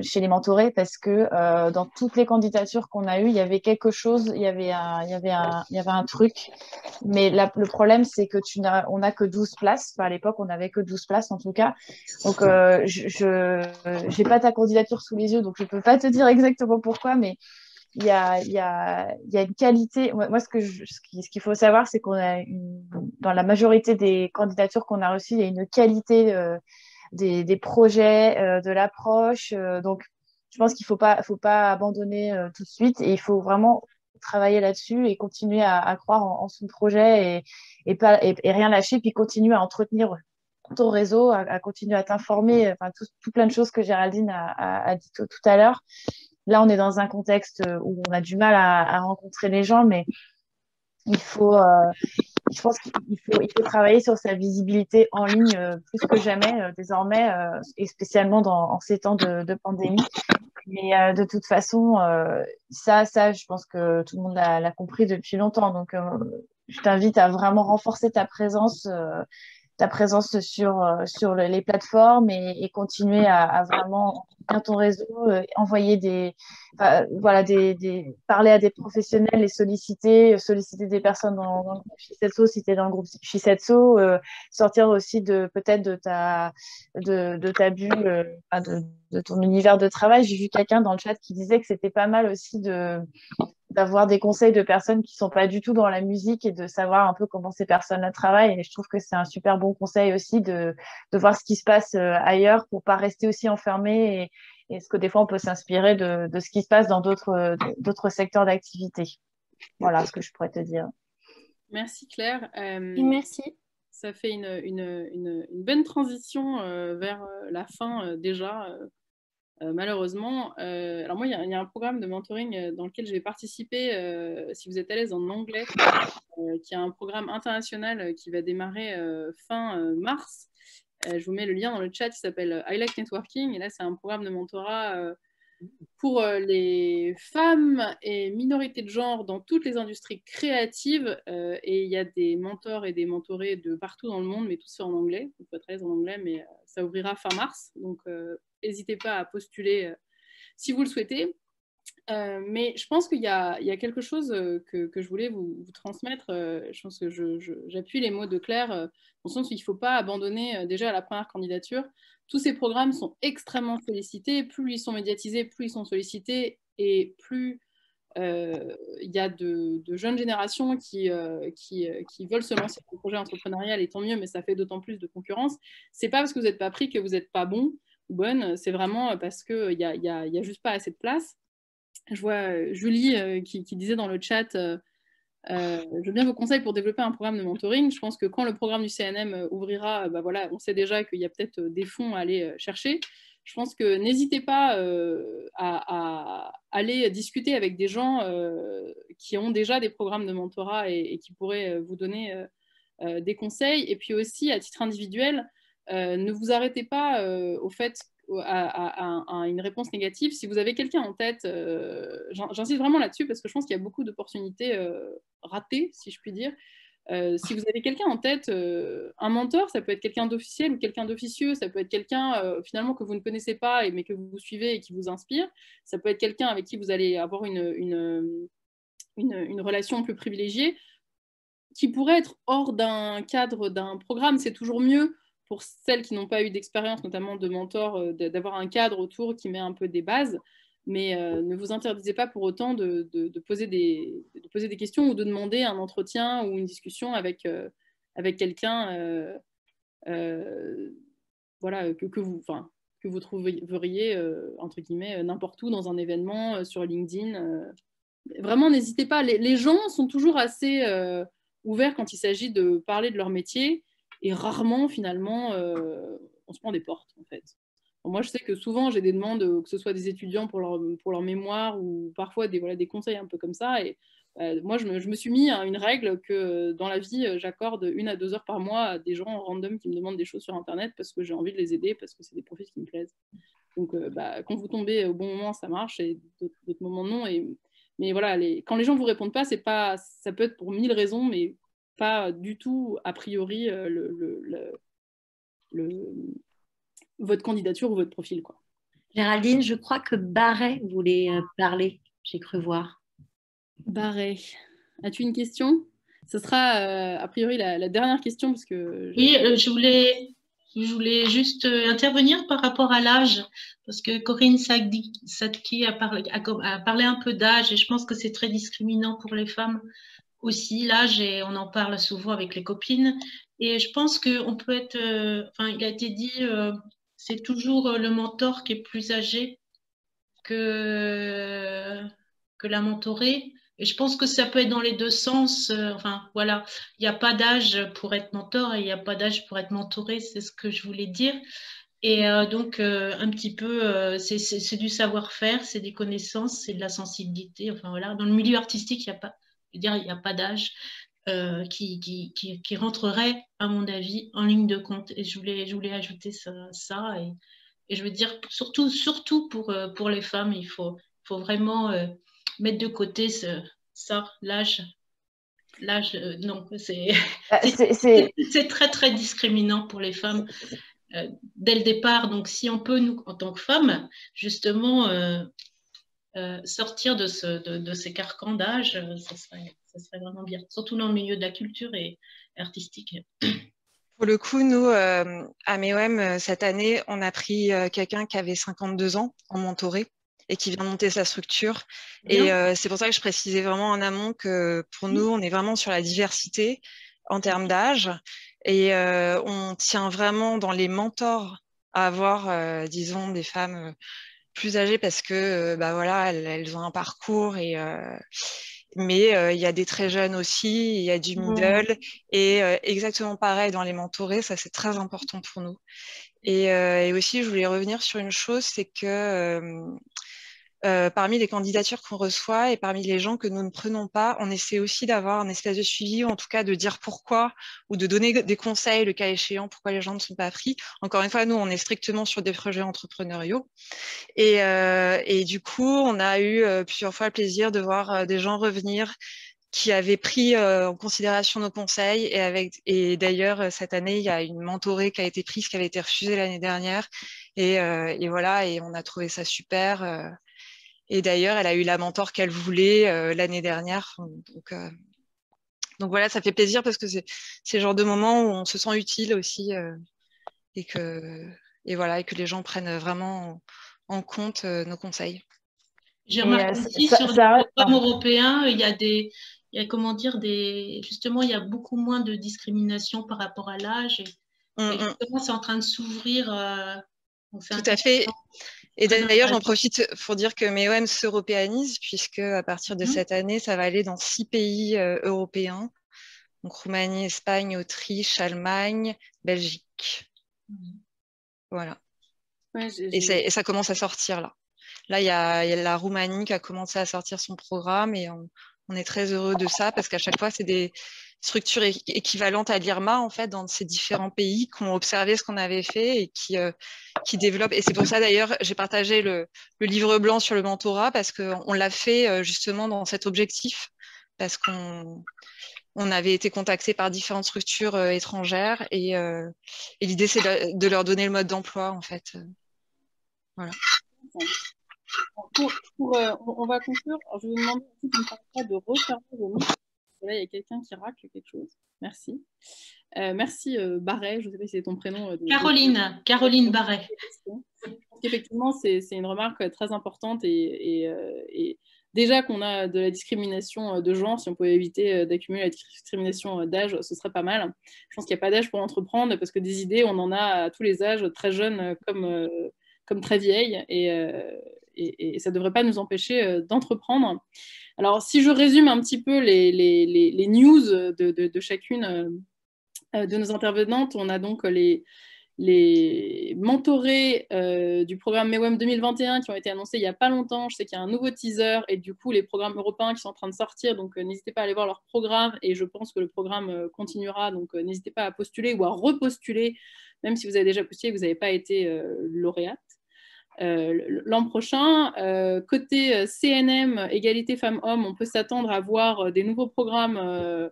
chez les mentorés parce que dans toutes les candidatures qu'on a eues, il y avait quelque chose, il y avait un truc. Mais le problème, c'est que on n'a que 12 places. Enfin, à l'époque, on n'avait que 12 places en tout cas. Donc, je n'ai pas ta candidature sous les yeux, donc je ne peux pas te dire exactement pourquoi, mais il y a une qualité. Moi, ce qu'il faut savoir, c'est qu'on a dans la majorité des candidatures qu'on a reçues, il y a une qualité des projets, de l'approche. Donc, je pense qu'il faut pas abandonner tout de suite et il faut vraiment travailler là-dessus et continuer à croire en son projet et rien lâcher, puis continuer à entretenir ton réseau, à continuer à t'informer, enfin, tout plein de choses que Géraldine a dit tout à l'heure. Là, on est dans un contexte où on a du mal à rencontrer les gens, mais je pense qu'il faut travailler sur sa visibilité en ligne plus que jamais désormais, et spécialement en ces temps de pandémie. Mais de toute façon, ça, je pense que tout le monde l'a compris depuis longtemps. Donc, je t'invite à vraiment renforcer ta présence sur les plateformes et continuer à vraiment bien ton réseau, envoyer parler à des professionnels, les solliciter des personnes dans le groupe Shisetsu si tu es dans le groupe Shisetsu, sortir aussi peut-être de ta bulle, de ton univers de travail. J'ai vu quelqu'un dans le chat qui disait que c'était pas mal aussi d'avoir des conseils de personnes qui sont pas du tout dans la musique et de savoir un peu comment ces personnes-là travaillent. Et je trouve que c'est un super bon conseil aussi de voir ce qui se passe ailleurs pour pas rester aussi enfermé et ce que des fois on peut s'inspirer de ce qui se passe dans d'autres secteurs d'activité. Voilà ce que je pourrais te dire. Merci Claire. Merci. Ça fait une bonne transition vers la fin déjà. Malheureusement, alors moi, il y a un programme de mentoring dans lequel je vais participer si vous êtes à l'aise en anglais, qui est un programme international qui va démarrer fin mars. Je vous mets le lien dans le chat, il s'appelle I Like Networking, et là, c'est un programme de mentorat pour les femmes et minorités de genre dans toutes les industries créatives. Et il y a des mentors et des mentorés de partout dans le monde, mais tout ça en anglais. Il faut être à l'aise en anglais, mais ça ouvrira fin mars. Donc, n'hésitez pas à postuler si vous le souhaitez. Mais je pense qu'il y a quelque chose que je voulais vous transmettre. Je pense que j'appuie les mots de Claire, dans le sens où il ne faut pas abandonner déjà à la première candidature. Tous ces programmes sont extrêmement sollicités. Plus ils sont médiatisés, plus ils sont sollicités, et plus il y a de jeunes générations qui veulent se lancer dans le projet entrepreneurial, et tant mieux, mais ça fait d'autant plus de concurrence. C'est pas parce que vous n'êtes pas pris que vous n'êtes pas bon ou bonne, c'est vraiment parce qu'il n'y a juste pas assez de place. Je vois Julie qui disait dans le chat je veux bien vos conseils pour développer un programme de mentoring. Je pense que quand le programme du CNM ouvrira, bah voilà, on sait déjà qu'il y a peut-être des fonds à aller chercher. Je pense que n'hésitez pas à aller discuter avec des gens qui ont déjà des programmes de mentorat et qui pourraient vous donner des conseils. Et puis aussi, à titre individuel, ne vous arrêtez pas au fait à une réponse négative. Si vous avez quelqu'un en tête, j'insiste vraiment là-dessus parce que je pense qu'il y a beaucoup d'opportunités ratées, si je puis dire. Si vous avez quelqu'un en tête, un mentor, ça peut être quelqu'un d'officiel ou quelqu'un d'officieux, ça peut être quelqu'un finalement que vous ne connaissez pas mais que vous suivez et qui vous inspire, ça peut être quelqu'un avec qui vous allez avoir une relation plus privilégiée, qui pourrait être hors d'un cadre d'un programme. C'est toujours mieux pour celles qui n'ont pas eu d'expérience, notamment de mentor, d'avoir un cadre autour qui met un peu des bases, mais ne vous interdisez pas pour autant de poser des questions ou de demander un entretien ou une discussion avec quelqu'un voilà, que vous trouveriez, entre guillemets, n'importe où, dans un événement, sur LinkedIn. Vraiment, n'hésitez pas. Les gens sont toujours assez ouverts quand il s'agit de parler de leur métier, et rarement, finalement, on se prend des portes, en fait. Bon, moi, je sais que souvent, j'ai des demandes, que ce soit des étudiants pour leur mémoire, ou parfois des conseils un peu comme ça. Et moi, je me suis mis à une règle que dans la vie, j'accorde 1 à 2 heures par mois à des gens random qui me demandent des choses sur Internet parce que j'ai envie de les aider, parce que c'est des profils qui me plaisent. Donc, quand vous tombez au bon moment, ça marche, et d'autres moments, non. Mais voilà, quand les gens ne vous répondent pas, ça peut être pour 1000 raisons, mais pas du tout, a priori, votre candidature ou votre profil, quoi. Géraldine, je crois que Barret voulait parler, j'ai cru voir. Barret, as-tu une question? Ce sera a priori la dernière question, parce que... Oui, je voulais juste intervenir par rapport à l'âge, parce que Corinne Sadki a parlé un peu d'âge, et je pense que c'est très discriminant pour les femmes aussi, l'âge, et on en parle souvent avec les copines. Et je pense qu'on peut être, il a été dit, c'est toujours le mentor qui est plus âgé que la mentorée. Et je pense que ça peut être dans les deux sens. Enfin, voilà, il n'y a pas d'âge pour être mentor et il n'y a pas d'âge pour être mentoré, c'est ce que je voulais dire. Et donc, un petit peu, c'est du savoir-faire, c'est des connaissances, c'est de la sensibilité. Enfin, voilà. Dans le milieu artistique, il n'y a pas d'âge qui rentrerait, à mon avis, en ligne de compte. Et je voulais ajouter ça. Et je veux dire, surtout pour les femmes, il faut vraiment mettre de côté l'âge. Non, c'est très, très discriminant pour les femmes dès le départ. Donc, si on peut, nous, en tant que femmes, justement, sortir de ces carcans d'âge, ça serait vraiment bien. Surtout dans le milieu de la culture et artistique. Pour le coup, nous, à MEOM, cette année, on a pris quelqu'un qui avait 52 ans en mentoré et qui vient monter sa structure. Bien. Et c'est pour ça que je précisais vraiment en amont que pour nous, on est vraiment sur la diversité en termes d'âge. Et on tient vraiment dans les mentors à avoir, disons, des femmes plus âgées parce que bah, voilà, elles ont un parcours mais il y a des très jeunes aussi, il y a du middle et exactement pareil dans les mentorés, ça c'est très important pour nous. Et aussi, je voulais revenir sur une chose, c'est que parmi les candidatures qu'on reçoit et parmi les gens que nous ne prenons pas, on essaie aussi d'avoir un espèce de suivi, ou en tout cas de dire pourquoi, ou de donner des conseils, le cas échéant, pourquoi les gens ne sont pas pris. Encore une fois, nous, on est strictement sur des projets entrepreneuriaux. Et du coup, on a eu plusieurs fois le plaisir de voir des gens revenir qui avaient pris en considération nos conseils. Et d'ailleurs, cette année, il y a une mentorée qui a été prise, qui avait été refusée l'année dernière. Et voilà, et on a trouvé ça super. Et d'ailleurs, elle a eu la mentor qu'elle voulait l'année dernière. Donc voilà, ça fait plaisir parce que c'est le genre de moment où on se sent utile aussi et que les gens prennent vraiment en compte nos conseils. J'ai remarqué aussi sur les programmes européens, il y a comment dire, justement, il y a beaucoup moins de discrimination par rapport à l'âge. Et justement, c'est en train de s'ouvrir. Tout à fait. Et d'ailleurs, j'en profite pour dire que MEOM s'européanise, puisque à partir de cette année, ça va aller dans 6 pays européens. Donc Roumanie, Espagne, Autriche, Allemagne, Belgique. Voilà. Ouais, et ça commence à sortir là. Là, il y a la Roumanie qui a commencé à sortir son programme et on est très heureux de ça parce qu'à chaque fois, c'est des structures équivalentes à l'IRMA en fait dans ces différents pays qui ont observé ce qu'on avait fait et qui développent. Et c'est pour ça d'ailleurs, j'ai partagé le livre blanc sur le mentorat parce qu'on l'a fait justement dans cet objectif parce qu'on avait été contacté par différentes structures étrangères et l'idée, c'est de leur donner le mode d'emploi en fait. Voilà. On va conclure. Alors, je vais vous demander si tu ne parles pas de refermer vos micros. Là, il y a quelqu'un qui racle quelque chose. Merci. Merci Barret, je ne sais pas si c'est ton prénom. Caroline Barret. Je pense qu'effectivement, c'est une remarque très importante et déjà qu'on a de la discrimination de genre, si on pouvait éviter d'accumuler la discrimination d'âge, ce serait pas mal. Je pense qu'il n'y a pas d'âge pour entreprendre parce que des idées, on en a à tous les âges, très jeunes comme très vieilles et ça ne devrait pas nous empêcher d'entreprendre. Alors, si je résume un petit peu les news de chacune de nos intervenantes, on a donc les mentorés du programme MEOM 2021 qui ont été annoncés il n'y a pas longtemps. Je sais qu'il y a un nouveau teaser et du coup, les programmes européens qui sont en train de sortir. Donc, n'hésitez pas à aller voir leur programme et je pense que le programme continuera. Donc, n'hésitez pas à postuler ou à repostuler, même si vous avez déjà postulé et que vous n'avez pas été lauréate. L'an prochain, côté CNM, égalité femmes-hommes, on peut s'attendre à voir des nouveaux programmes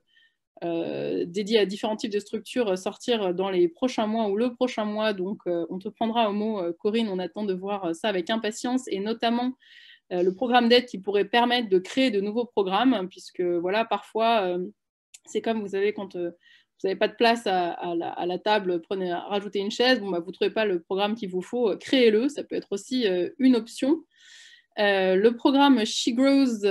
dédiés à différents types de structures sortir dans les prochains mois ou le prochain mois. Donc, on te prendra au mot, Corinne. On attend de voir ça avec impatience et notamment le programme d'aide qui pourrait permettre de créer de nouveaux programmes, puisque voilà, parfois, c'est comme vous savez quand vous n'avez pas de place à la table, rajoutez une chaise, bon, bah, vous ne trouvez pas le programme qu'il vous faut, créez-le, ça peut être aussi une option. Le programme She Grows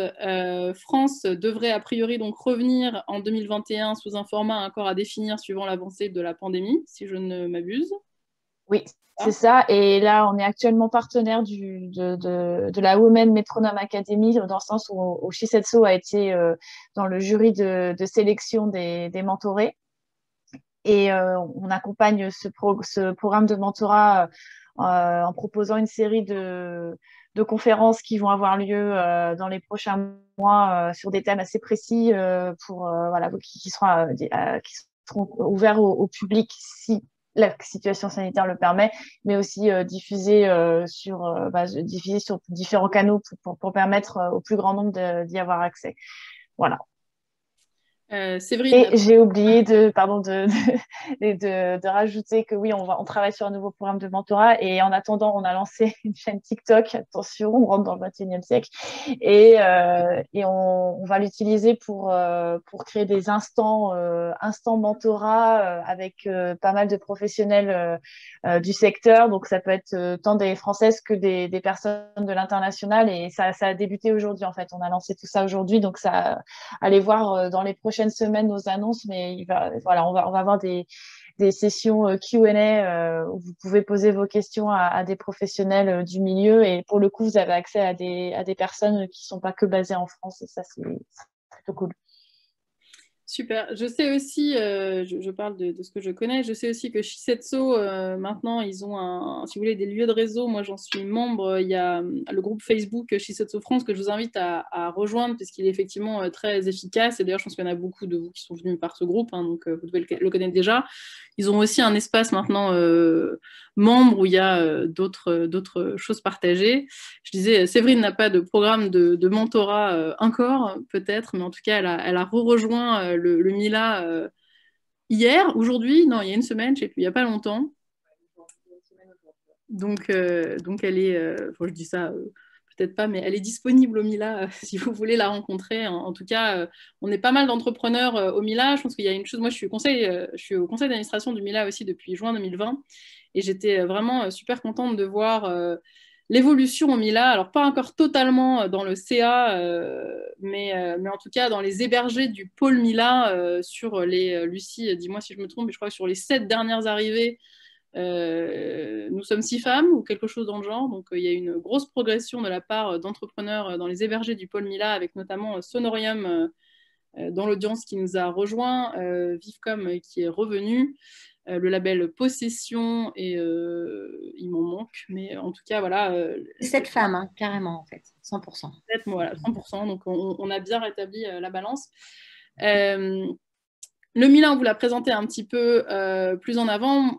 France devrait a priori donc revenir en 2021 sous un format encore à définir suivant l'avancée de la pandémie, si je ne m'abuse. Oui, C'est ça. Et là, on est actuellement partenaire de la Women Metronome Academy, dans le sens où Shisetsu a été dans le jury de sélection des mentorés. Et on accompagne ce programme de mentorat en proposant une série de conférences qui vont avoir lieu dans les prochains mois sur des thèmes assez précis voilà, qui seront ouverts au public si la situation sanitaire le permet, mais aussi diffusés sur différents canaux pour permettre au plus grand nombre d'y avoir accès. Voilà. Séverine. Et j'ai oublié de rajouter que oui, on travaille sur un nouveau programme de mentorat, et en attendant, on a lancé une chaîne TikTok. Attention, on rentre dans le 21e siècle, et on va l'utiliser pour créer des instants mentorat avec pas mal de professionnels du secteur. Donc ça peut être tant des Françaises que des personnes de l'international, et ça a débuté aujourd'hui en fait. On a lancé tout ça aujourd'hui, donc ça, allez voir dans les prochaines semaines nos annonces, mais voilà, on va avoir des sessions Q&A où vous pouvez poser vos questions à des professionnels du milieu, et pour le coup, vous avez accès à des personnes qui ne sont pas que basées en France, et ça, c'est plutôt cool. Super. Je sais aussi, je parle de ce que je connais, je sais aussi que Shisetsu, maintenant, ils ont si vous voulez, des lieux de réseau. Moi, j'en suis membre. Il y a le groupe Facebook Shisetsu France que je vous invite à rejoindre, puisqu'il est effectivement très efficace. Et d'ailleurs, je pense qu'il y en a beaucoup de vous qui sont venus par ce groupe, hein, donc vous devez le connaître déjà. Ils ont aussi un espace maintenant membre où il y a d'autres choses partagées. Je disais, Séverine n'a pas de programme de mentorat encore, peut-être, mais en tout cas, elle a rejoint le Mila hier, aujourd'hui, non, il y a une semaine, je ne sais plus, il n'y a pas longtemps. Donc elle est, je dis ça, peut-être pas, mais elle est disponible au Mila si vous voulez la rencontrer. En tout cas, on est pas mal d'entrepreneurs au Mila. Je pense qu'il y a une chose, moi je suis au conseil d'administration du Mila aussi depuis juin 2020, et j'étais vraiment super contente de voir l'évolution au Mila. Alors pas encore totalement dans le CA, mais en tout cas dans les hébergés du pôle Mila sur les, Lucie, dis-moi si je me trompe, mais je crois que sur les 7 dernières arrivées, nous sommes 6 femmes ou quelque chose dans le genre, donc il y a une grosse progression de la part d'entrepreneurs dans les hébergés du pôle Mila, avec notamment Sonorium dans l'audience qui nous a rejoint, Vivcom qui est revenu, le label Possession, et il m'en manque, mais en tout cas voilà. 7 femmes, hein, carrément en fait, 100%. Voilà, 100%, donc on a bien rétabli la balance. Le Mila, on vous l'a présenté un petit peu plus en avant,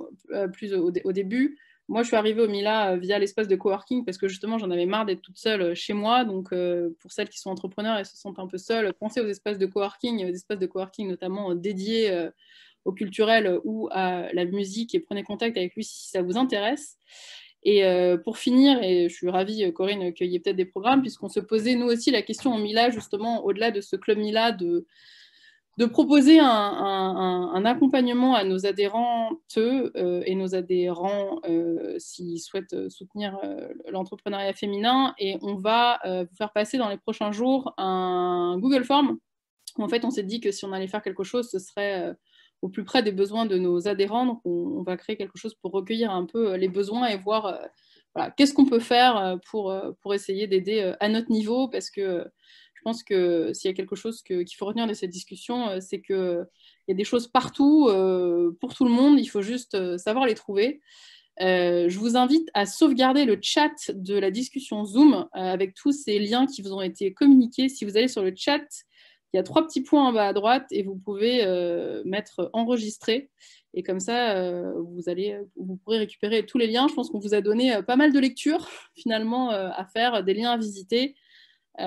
plus au début. Moi, je suis arrivée au Mila via l'espace de coworking, parce que justement, j'en avais marre d'être toute seule chez moi. Donc, pour celles qui sont entrepreneurs et se sentent un peu seules, pensez aux espaces de coworking, notamment dédiés au culturel ou à la musique, et prenez contact avec lui si ça vous intéresse. Et pour finir, et je suis ravie, Corinne, qu'il y ait peut-être des programmes, puisqu'on se posait nous aussi la question au Mila, justement, au-delà de ce club Mila, de proposer un accompagnement à nos adhérentes et nos adhérents s'ils souhaitent soutenir l'entrepreneuriat féminin. Et on va vous faire passer dans les prochains jours un Google Form. En fait, on s'est dit que si on allait faire quelque chose, ce serait au plus près des besoins de nos adhérents. Donc, on va créer quelque chose pour recueillir un peu les besoins et voir voilà, qu'est-ce qu'on peut faire pour essayer d'aider à notre niveau, parce que je pense que s'il y a quelque chose qu'il faut retenir de cette discussion, c'est qu'il y a des choses partout pour tout le monde, il faut juste savoir les trouver. Je vous invite à sauvegarder le chat de la discussion Zoom avec tous ces liens qui vous ont été communiqués. Si vous allez sur le chat, il y a 3 petits points en bas à droite et vous pouvez mettre enregistrer. Et comme ça, vous pourrez récupérer tous les liens. Je pense qu'on vous a donné pas mal de lectures finalement à faire, des liens à visiter. Je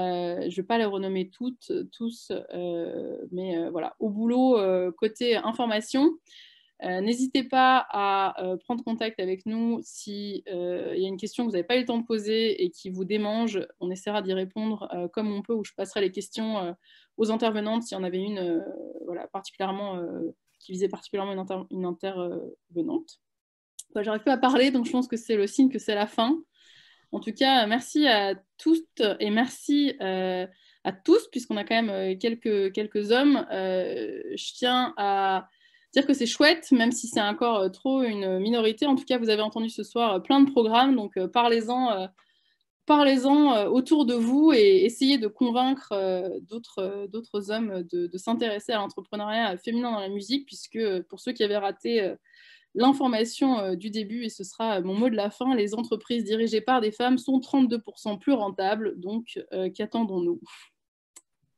ne vais pas les renommer tous, mais voilà, au boulot côté information. N'hésitez pas à prendre contact avec nous si il y a une question que vous n'avez pas eu le temps de poser et qui vous démange. On essaiera d'y répondre comme on peut, ou je passerai les questions aux intervenantes s'il y en avait une voilà, particulièrement, qui visait particulièrement une intervenante. J'arrive plus à parler, donc je pense que c'est le signe que c'est la fin. En tout cas, merci à toutes et merci à tous, puisqu'on a quand même quelques hommes. Je tiens à dire que c'est chouette, même si c'est encore trop une minorité. En tout cas, vous avez entendu ce soir plein de programmes, donc parlez-en autour de vous et essayez de convaincre d'autres hommes de s'intéresser à l'entrepreneuriat féminin dans la musique, puisque pour ceux qui avaient raté l'information du début, et ce sera mon mot de la fin, les entreprises dirigées par des femmes sont 32% plus rentables, donc qu'attendons-nous?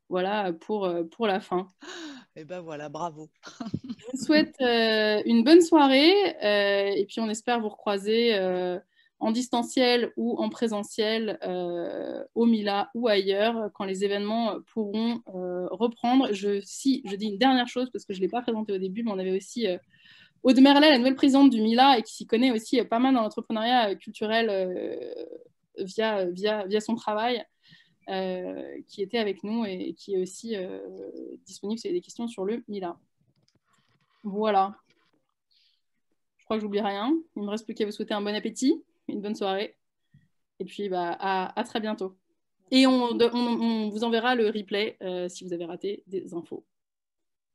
Voilà pour la fin. Et ben voilà, bravo. Je vous souhaite une bonne soirée et puis on espère vous recroiser en distanciel ou en présentiel au Mila ou ailleurs quand les événements pourront reprendre. Je dis une dernière chose parce que je ne l'ai pas présenté au début, mais on avait aussi Aude Merlet, la nouvelle présidente du Mila et qui s'y connaît aussi pas mal dans l'entrepreneuriat culturel via son travail. Qui était avec nous et qui est aussi disponible si vous avez des questions sur le Mila. Voilà. Je crois que j'oublie rien. Il ne me reste plus qu'à vous souhaiter un bon appétit, une bonne soirée. Et puis à très bientôt. Et on vous enverra le replay si vous avez raté des infos.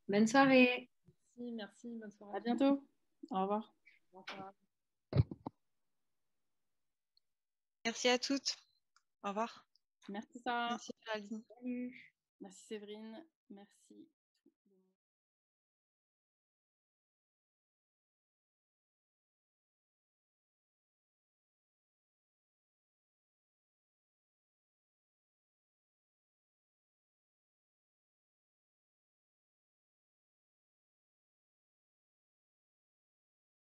Bonne soirée. Merci, bonne soirée. À bientôt. Au revoir. Bonsoir. Merci à toutes. Au revoir. Merci Sarah. Merci Géraldine. Salut. Merci Séverine. Merci.